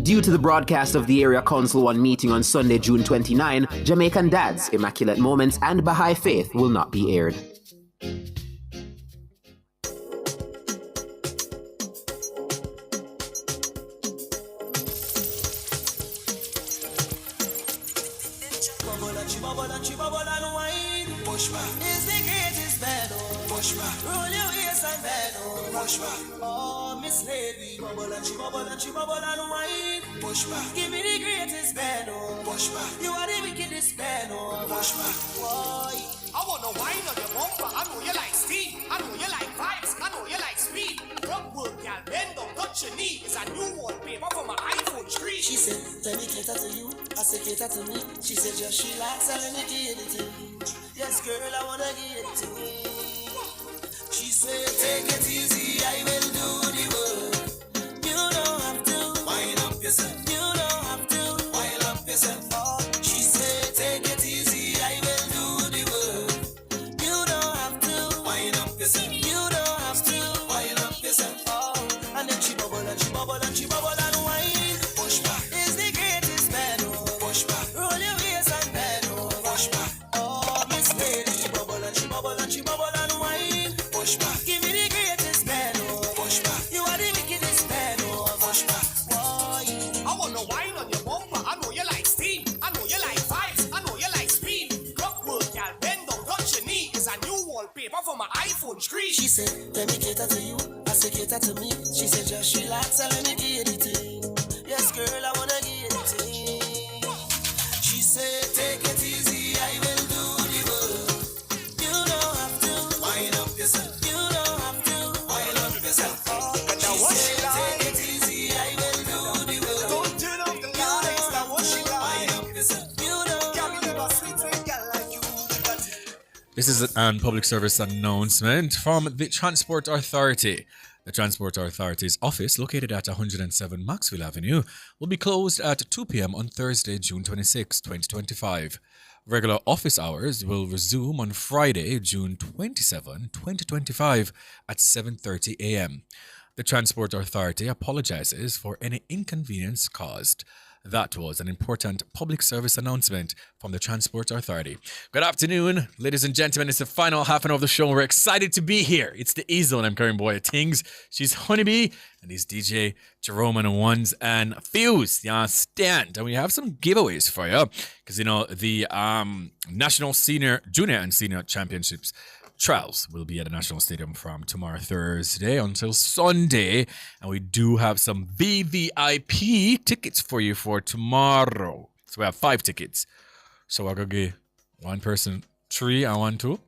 Due to the broadcast of the Area Council 1 meeting on Sunday, June 29, Jamaican Dads, Immaculate Moments, and Baha'i Faith will not be aired. Oh, Miss Lady, bubble and she bubble and wine. Push back, give me the greatest band, oh. Push back, you are the wickedest band, oh. Push back, why? I wanna wine on your bumper. I know you like steam. I know you like vibes. I know you like speed. Rock work, y'all bend down, touch your knee. It's a new wallpaper for my iPhone screen. She said, let me cater to you. I said, cater to me. She said, just relax and let me give it to you. Yes, girl, I wanna give it to you. She said, take it easy, I will do the work. You don't have to wind up yourself. You don't have to wind up yourself. Oh, she said, take it easy, I will do the work. You don't have to wind up yourself. You don't have to wind up yourself. Oh, and then she bubble and she bubble and she bubble and wine. Push back is the greatest band. Oh, push back. Roll your waist and bend. Oh, push back. Oh, Miss Lady, bubble and she bubble and she bubble and wine. Push back. Give me the greatest band, oh. Push back. You are the wickedest band, oh. Push back. Why? I wanna wine on your bumper. I know you like steam. I know you like vibes. I know you like speed. Rock work, y'all bend down, touch your knee. It's a new wallpaper for my iPhone screen. She said, let me cater to you. I said, cater sister to me. She said, just relax and let me get it in. Yes, girl, I wanna get it in. She said, take it easy, I will do the work. You don't have to wind up yourself. You don't have to wind up yourself. Now what she like? Take it easy, I will do the work. Don't turn off the lights. Now what she like? Wind up yourself. You don't have to sweet girl like you. This is an public service announcement from the Transport Authority. The Transport Authority's office, located at 107 Maxwell Avenue, will be closed at 2 p.m. on Thursday, June 26, 2025. Regular office hours will resume on Friday, June 27, 2025 at 7:30 a.m. The Transport Authority apologizes for any inconvenience caused. That was an important public service announcement from the Transport Authority. Good afternoon, ladies and gentlemen. It's the final half an hour of the show. We're excited to be here. It's the E-Zone. I'm Karen Boy at Tings. She's Honeybee, and he's DJ Jerome on the ones and Fuse. You understand? And we have some giveaways for you because, you know, the National Junior and Senior Championships trials will be at the National Stadium from tomorrow, Thursday, until Sunday. And we do have some VVIP tickets for you for tomorrow. So we have 5 tickets. So we're going to give one person 3 and 1 2.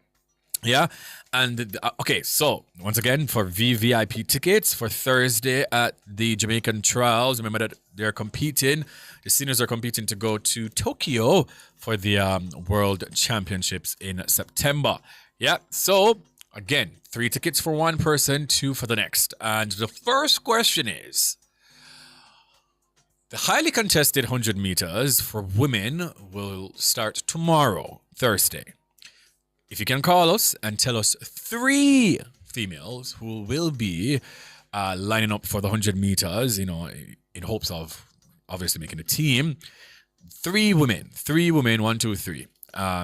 Yeah. And okay, so once again, for VVIP tickets for Thursday at the Jamaican Trials, remember that they're competing. The seniors are competing to go to Tokyo for the World Championships in September. Yeah, so again, 3 tickets for one person, 2 for the next. And the first question is, the highly contested 100 meters for women will start tomorrow, Thursday. If you can call us and tell us 3 females who will be lining up for the 100 meters, you know, in hopes of obviously making the team. 3 women, 1, 2, 3.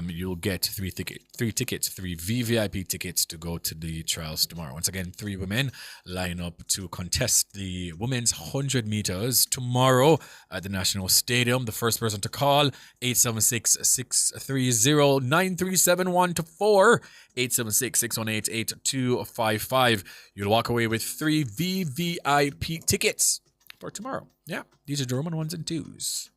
You'll get 3 tickets, 3 VVIP tickets to go to the trials tomorrow. Once again, 3 women line up to contest the women's 100 meters tomorrow at the National Stadium. The first person to call, 876-630-9371-4, 876-618-8255. You'll walk away with 3 VVIP tickets for tomorrow. Yeah, these are the Roman 1s and 2s.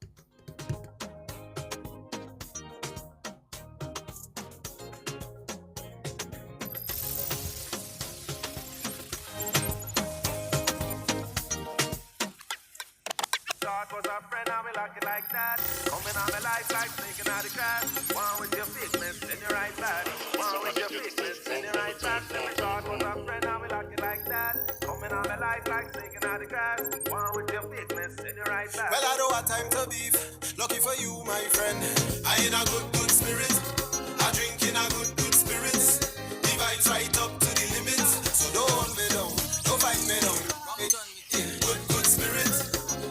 Was a friend, I will like it like that. Coming on my life like snaking out the grass. One with your fitness and your right back. One with your fitness and your right back. Let me thought was a friend, I will like it like that. Coming on my life like snaking out the grass. One with your fitness and your right back. Well, I don't have time to beef. Lucky for you, my friend. I in a good spirit. I drink in a good spirits. The vibes right up to the limit. So don't hold me down. Don't fight me down. Good spirit.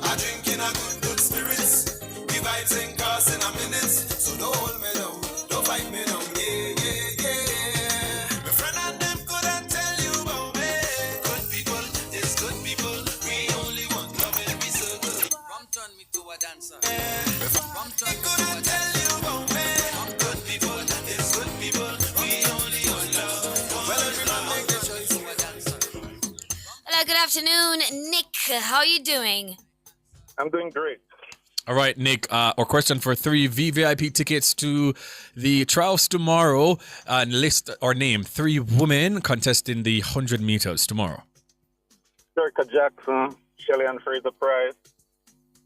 I drink in a good spirits. The vibes ain't cost in a minute. So don't hold me down, don't fight me down. Yeah. My friend and them couldn't tell you about me. Good people is good people. We only want love in every circle. Rum turn me to a dancer. Rum turn me couldn't tell you about me. Good people is good people. We only want love. Well, everyone make the choice to a dancer. Hello, good afternoon, Nick. How are you doing? I'm doing great. All right, Nick, our question for 3 VVIP tickets to the trials tomorrow. And list or name 3 women contesting the 100 meters tomorrow. Circa Jackson, Shelly and Fraser Price,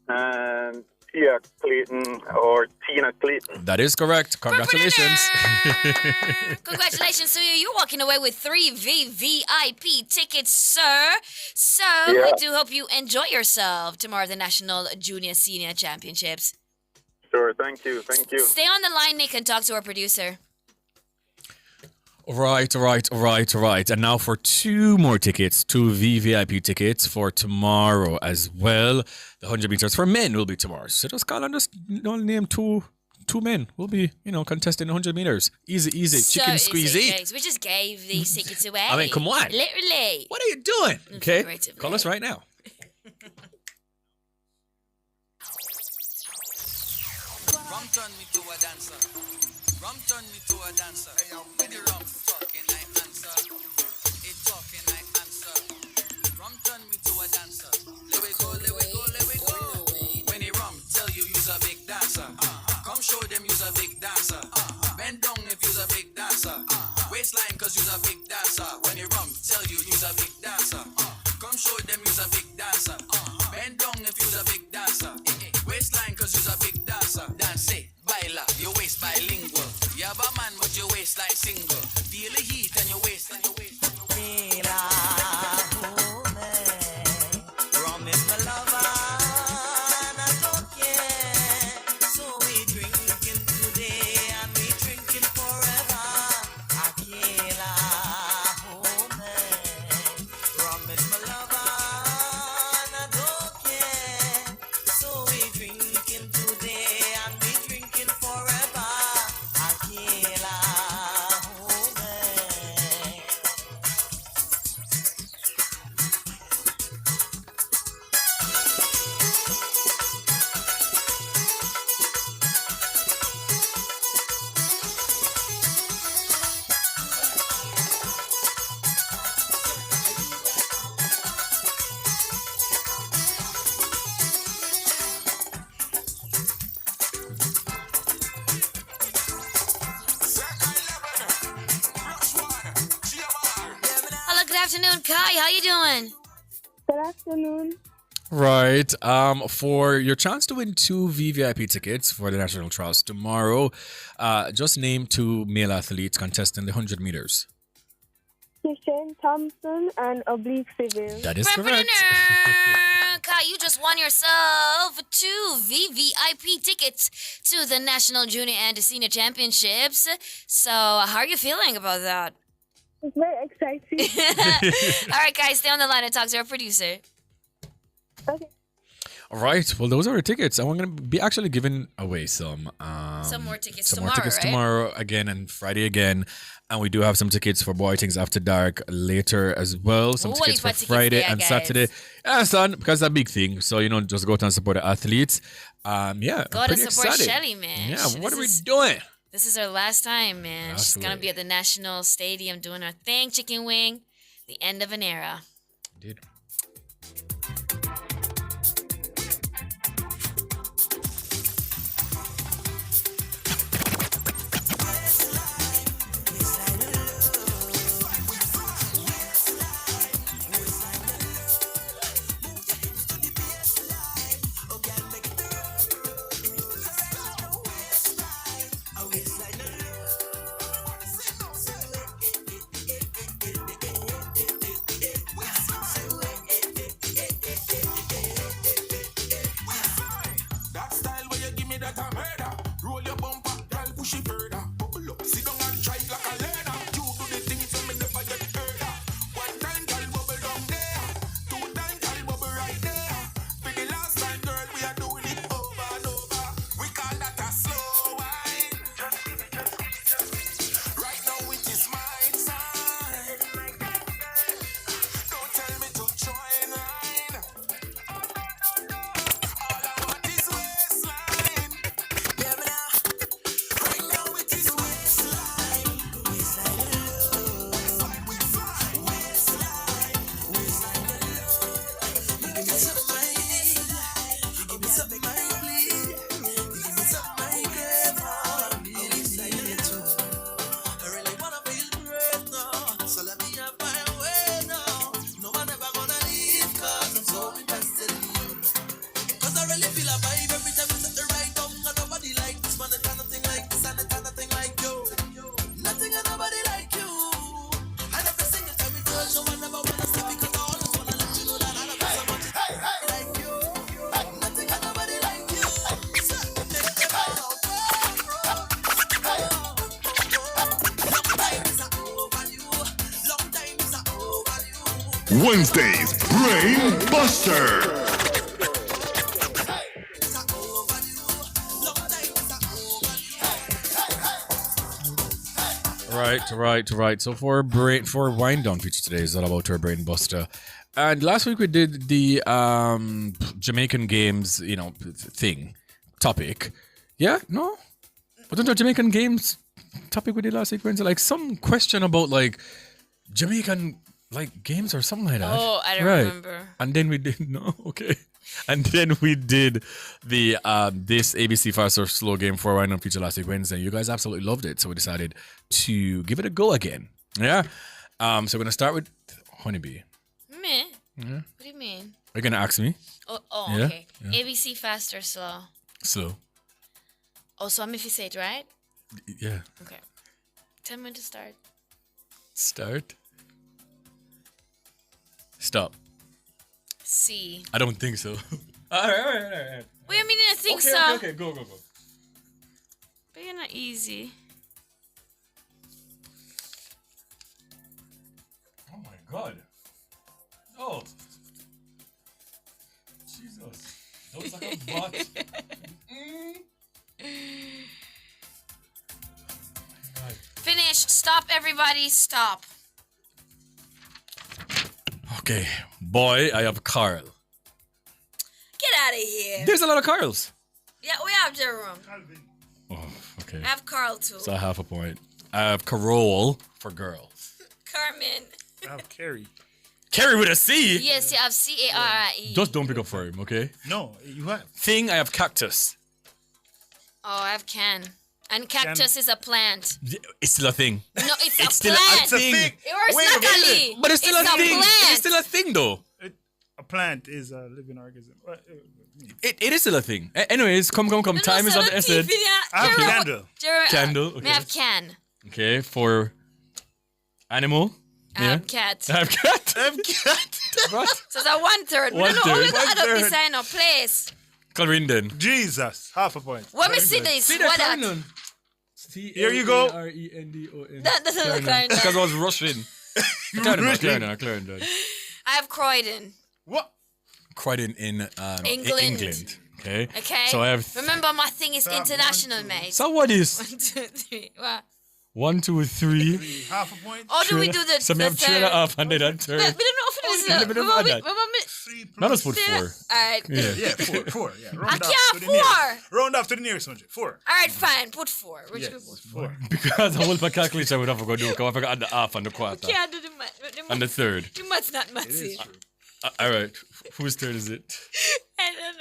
and Tia Clayton or Tina Clayton. That is correct. Congratulations. Congratulations to you. You're walking away with 3 VVIP tickets, sir. So Yeah. I do hope you enjoy yourself tomorrow at the National Junior Senior Championships. Sure, thank you. Stay on the line, Nick, and talk to our producer. All right. And now for 2 more tickets, 2 VVIP tickets for tomorrow as well. The 100 meters for men will be tomorrow. So just call and just name 2 men. Will be, contesting 100 meters. Easy, chicken squeezy. Easy, we just gave these tickets away. I mean, come on. Literally. What are you doing? Okay, Figuratively. call us right now. Rum turn me to a dancer. Rum turn me to a dancer. Hey, with the rum talking, I answer. It talking, I answer. you's a big dancer. When you rum, tell you's a big dancer. Come show them you's a big dancer. Bend down if you's a big dancer. Waistline cause you's a big dancer. Dance it, baila, your waist bilingual. You have a man but your waistline single. Feel the heat and your waist and your waist. Rum is my lover, and I don't care. So we drinking today and we drinking forever. Aquila, oh man. Rum is my lover, and I don't care. So we drinking today and we drinking forever. Aquila, oh man. Hello, good afternoon, Kai. How you doing? Good afternoon. Right. For your chance to win 2 VVIP tickets for the national trials tomorrow, just name 2 male athletes contesting the 100 meters. Shane Thompson and Oblique Civil. That is correct. Kai, you just won yourself 2 VVIP tickets to the National Junior and Senior Championships. So, how are you feeling about that? It's very exciting. All right, guys, stay on the line and talk to our producer. Okay. All right. Well, those are the tickets. I'm going to be actually giving away some more tickets some tomorrow, more tickets right? tomorrow again and Friday again. And we do have some tickets for Boy Things After Dark later as well. Some Ooh, tickets for what tickets Friday there, and guys? Saturday. Yeah, son, because it's a big thing. So, just go out and support the athletes. Yeah, Go I'm to pretty support excited. Shelly, man. Yeah, what are we This is- doing? This is her last time, man. She's going to Absolutely. be at the National Stadium doing her thing, Chicken Wing, the end of an era. Indeed. That style where you give me that a murder. Roll your bumper, girl, push it further. Bubble up, sit down and try it like a learner. You do the things that me never yet heard of. One time, girl, bubble down there. 2 times, girl, bubble right there. For the last time, girl, we are doing it over and over. We call that a slow wine. Right now it is my time. Don't tell me to join line. All I want is waistline. Yeah, me now. Right now it is waistline. Waistline love. Waistline. Waistline love. You give me some of my need. You give me some of my bleed. You give me some of my grave. I'm really excited too. I really wanna feel great now. So let me have my way now. No one ever gonna leave 'cause I'm so invested in you. 'Cause I really feel a vibe every time you set the right tongue. And nobody like this man, the kind of thing like this and the kind of thing like you. Nothing and nobody like you. And every single time we touch, no one ever wanna stop because I always wanna let you know that I love you so much. Like you. Nothing and nobody like you. Wednesday's Brain Buster. Right. So for wind down feature today is all about our brain buster. And last week we did the Jamaican games, topic. Yeah, no, wasn't the Jamaican games topic we did last week? Wednesday? Like some question about like Jamaican games or something like that. Oh, I don't remember. And then we did okay. And then we did the this ABC Fast or Slow game for wind down feature last week Wednesday. You guys absolutely loved it, so we decided to give it a go again. Yeah. So we're gonna start with Honeybee. Me? Yeah. What do you mean? You're gonna ask me? Oh, Yeah, okay. yeah. ABC fast or slow? Slow. Oh, so I'm if you say it right? Yeah. Okay. Tell me when to start. Start. Stop. C. I don't think so. all right. Wait, I mean, I think Okay, so. okay, go. But you're not easy. Oh my god. Oh. Jesus. Looks like a butt. Finish. Stop, everybody. Stop. Okay. Boy, I have Carl. Get out of here. There's a lot of Carls. Yeah, we have Jerome. Okay. I have Carl too. So half a point. I have Carol for girl. Carmen. I have Carrie. Carrie with a C? Yes, you have C-A-R-I-E. Just don't pick up for him, okay? No, you have. Thing, I have cactus. Oh, I have can. And cactus is a plant. It's still a thing. No, it's a still plant. a thing. It works luckily. But it's still a thing. Plant. It's still a thing, though. A plant is a living organism. It is still a thing. Anyways, come. Time is of the essence. I have candle. Candle. We Okay. have can. Okay, for animal. I have cat. I have cat. I have cat. What? So that's 1/3. One No, third. we got One up third. beside no place. Clarinden. Jesus, half a point. Let me see this. See What that? that? Here you go. Clarendon. That doesn't look like Because I was rushing. Clarendon. I have Croydon. What? Croydon in England. England. Okay. Okay. So I have. Remember, my thing is international, mate. So what is 1, 2, 3. What? 1, 2, 3? Half a point. Or do we do the So we have third? 3 half and then a third. We don't know if it is. We don't know that. Not us put 4. Alright. Yeah. Four. Yeah. I Round can't off to the nearest. 4. Round off to the nearest one. 4. Alright, fine. Put 4. Which Yes, we put? 4. Because I will my calculation I would have to go do. Because I forgot the half and the quarter. Can't do the math. And the third. The math's not mathsy. All right. Whose turn is it? I don't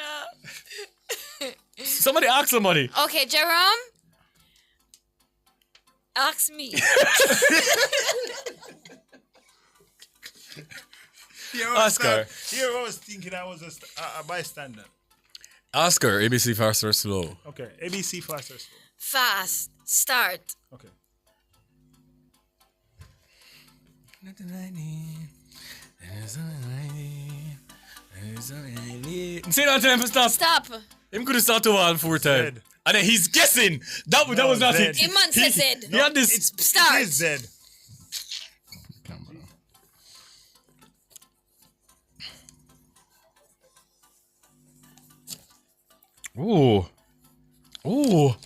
know. Somebody ask somebody. Okay, Jerome. Ask me. Oscar. Here I was thinking I was a bystander. Oscar, ABC fast or slow? Okay, ABC fast or slow. Fast. Start. Okay. Say that time for stop. Stop. Him could have started one 4 times. And then he's guessing. That was not it. Iman said Zed. He had this. Start. It is Z. Oh.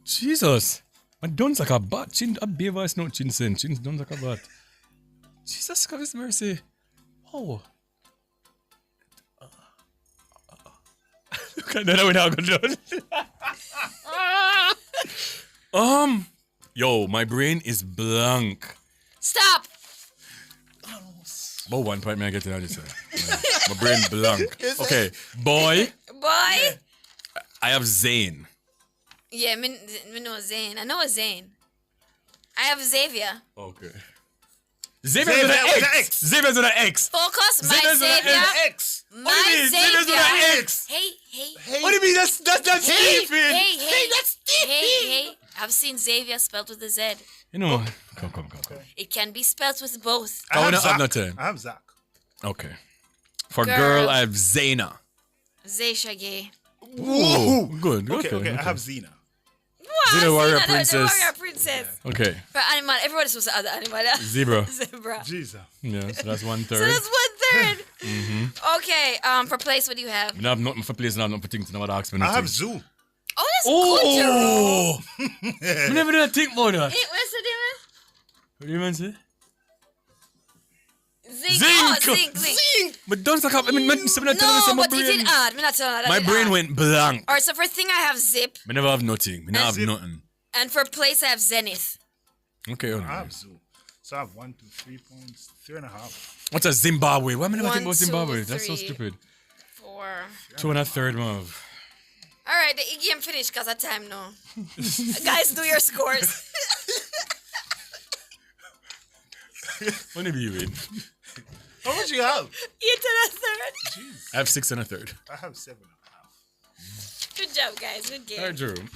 Jesus. Man done like a bat. Chin a beaver is not chin sen. Chin done like a bat. Jesus Christ mercy. Oh. Look at that we're now going down. Yo, my brain is blank. Stop. But 1 point may I get it out this time. My brain blank. Okay, boy. Boy. I have Zane. Yeah, me know Zane. I know Zane. I have Xavier. Okay. Xavier's with an X. Xavier's with an X. Focus, my Xavier's with an Xavier. X. My What do you mean? Xavier's with an Xavier. X. Hey. What do you mean? That's Hey, Stephen. hey, that's Stephen. Hey. I've seen Xavier spelled with a Z. You know, come. It can be spelled with both. I have no time. I have Zach. Okay. For Girl. girl, I have Zaina. Zayshage. Ooh, good. Okay. I have Zena. Zena Warrior The Princess. Warrior Princess. Okay. For animal, everybody's supposed to add the animal. Zebra. Zebra. Jesus. Yeah, so that's 1/3. So that's 1/3. Mm-hmm. Okay, for place, what do you have? I have nothing for place and I have nothing for things. Nobody ask me I nothing. have Zoo. Oh, that's good, Jerome. I never did think about that. Hey, what's the name? What do you mean say? Zinc. Oh, zinc. But don't talk up. I mean, No, my but you brain. did add. Me not tell you that My did brain add. went blank. Alright, so for thing I have zip, I never have nothing. I never have nothing. and for place I have zenith. Okay, I have Zoo. So I have 1, 2, 3 points. 3.5. What's a Zimbabwe? Why am I never think 1, about 2, Zimbabwe? That's so 3, stupid. 4. 2 1/3 move. Alright, the game finished because of time now. Guys, do your scores. What do you win? How much you have? 8 1/3. I have 6 1/3. I have 7.5. Good job, guys. Good game. Alright, Jerome.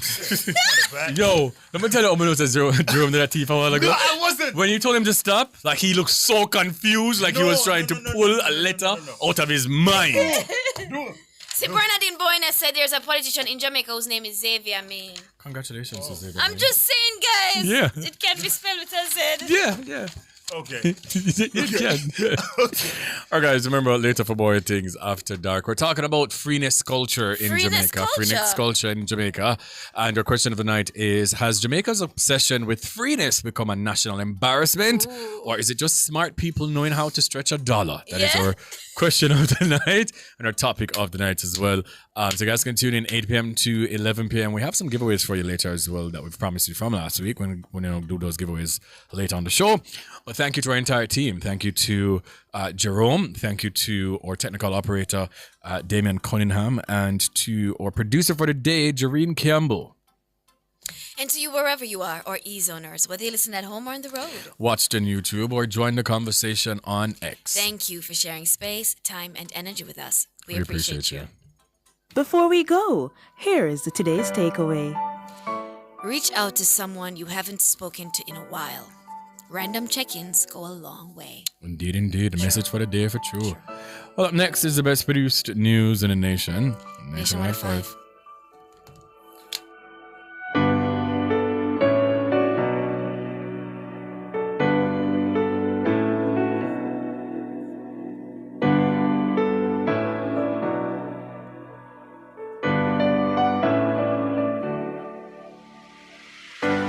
Yo, let me tell you how many notes Jerome did that thief a while ago. No, I wasn't. When you told him to stop, like he looked so confused, like he was trying to pull a letter out of his mind. See, Bernardine Boyne said there's a politician in Jamaica whose name is Xavier Main. Congratulations, Xavier. I'm just saying, guys. Yeah. It can be spelled with a Z. Yeah. Okay. You can. Alright, guys, remember later for more things after dark. We're talking about freeness culture in Jamaica. Freeness culture in Jamaica. And our question of the night is: has Jamaica's obsession with freeness become a national embarrassment? Or is it just smart people knowing how to stretch a dollar? That is our question of the night and our topic of the night as well. So you guys can tune in 8 p.m. to 11 p.m. We have some giveaways for you later as well that we've promised you from last week when do those giveaways later on the show. But thank you to our entire team. Thank you to Jerome. Thank you to our technical operator, Damian Cunningham, and to our producer for the day, Jareen Campbell. And to you wherever you are, or e-zoners, whether you listen at home or on the road. Watched on YouTube or join the conversation on X. Thank you for sharing space, time, and energy with us. We appreciate you. Before we go, here is today's takeaway. Reach out to someone you haven't spoken to in a while. Random check-ins go a long way. Indeed. A message for the day for true. Well, up next is the best produced news in the nation. Nationwide 5.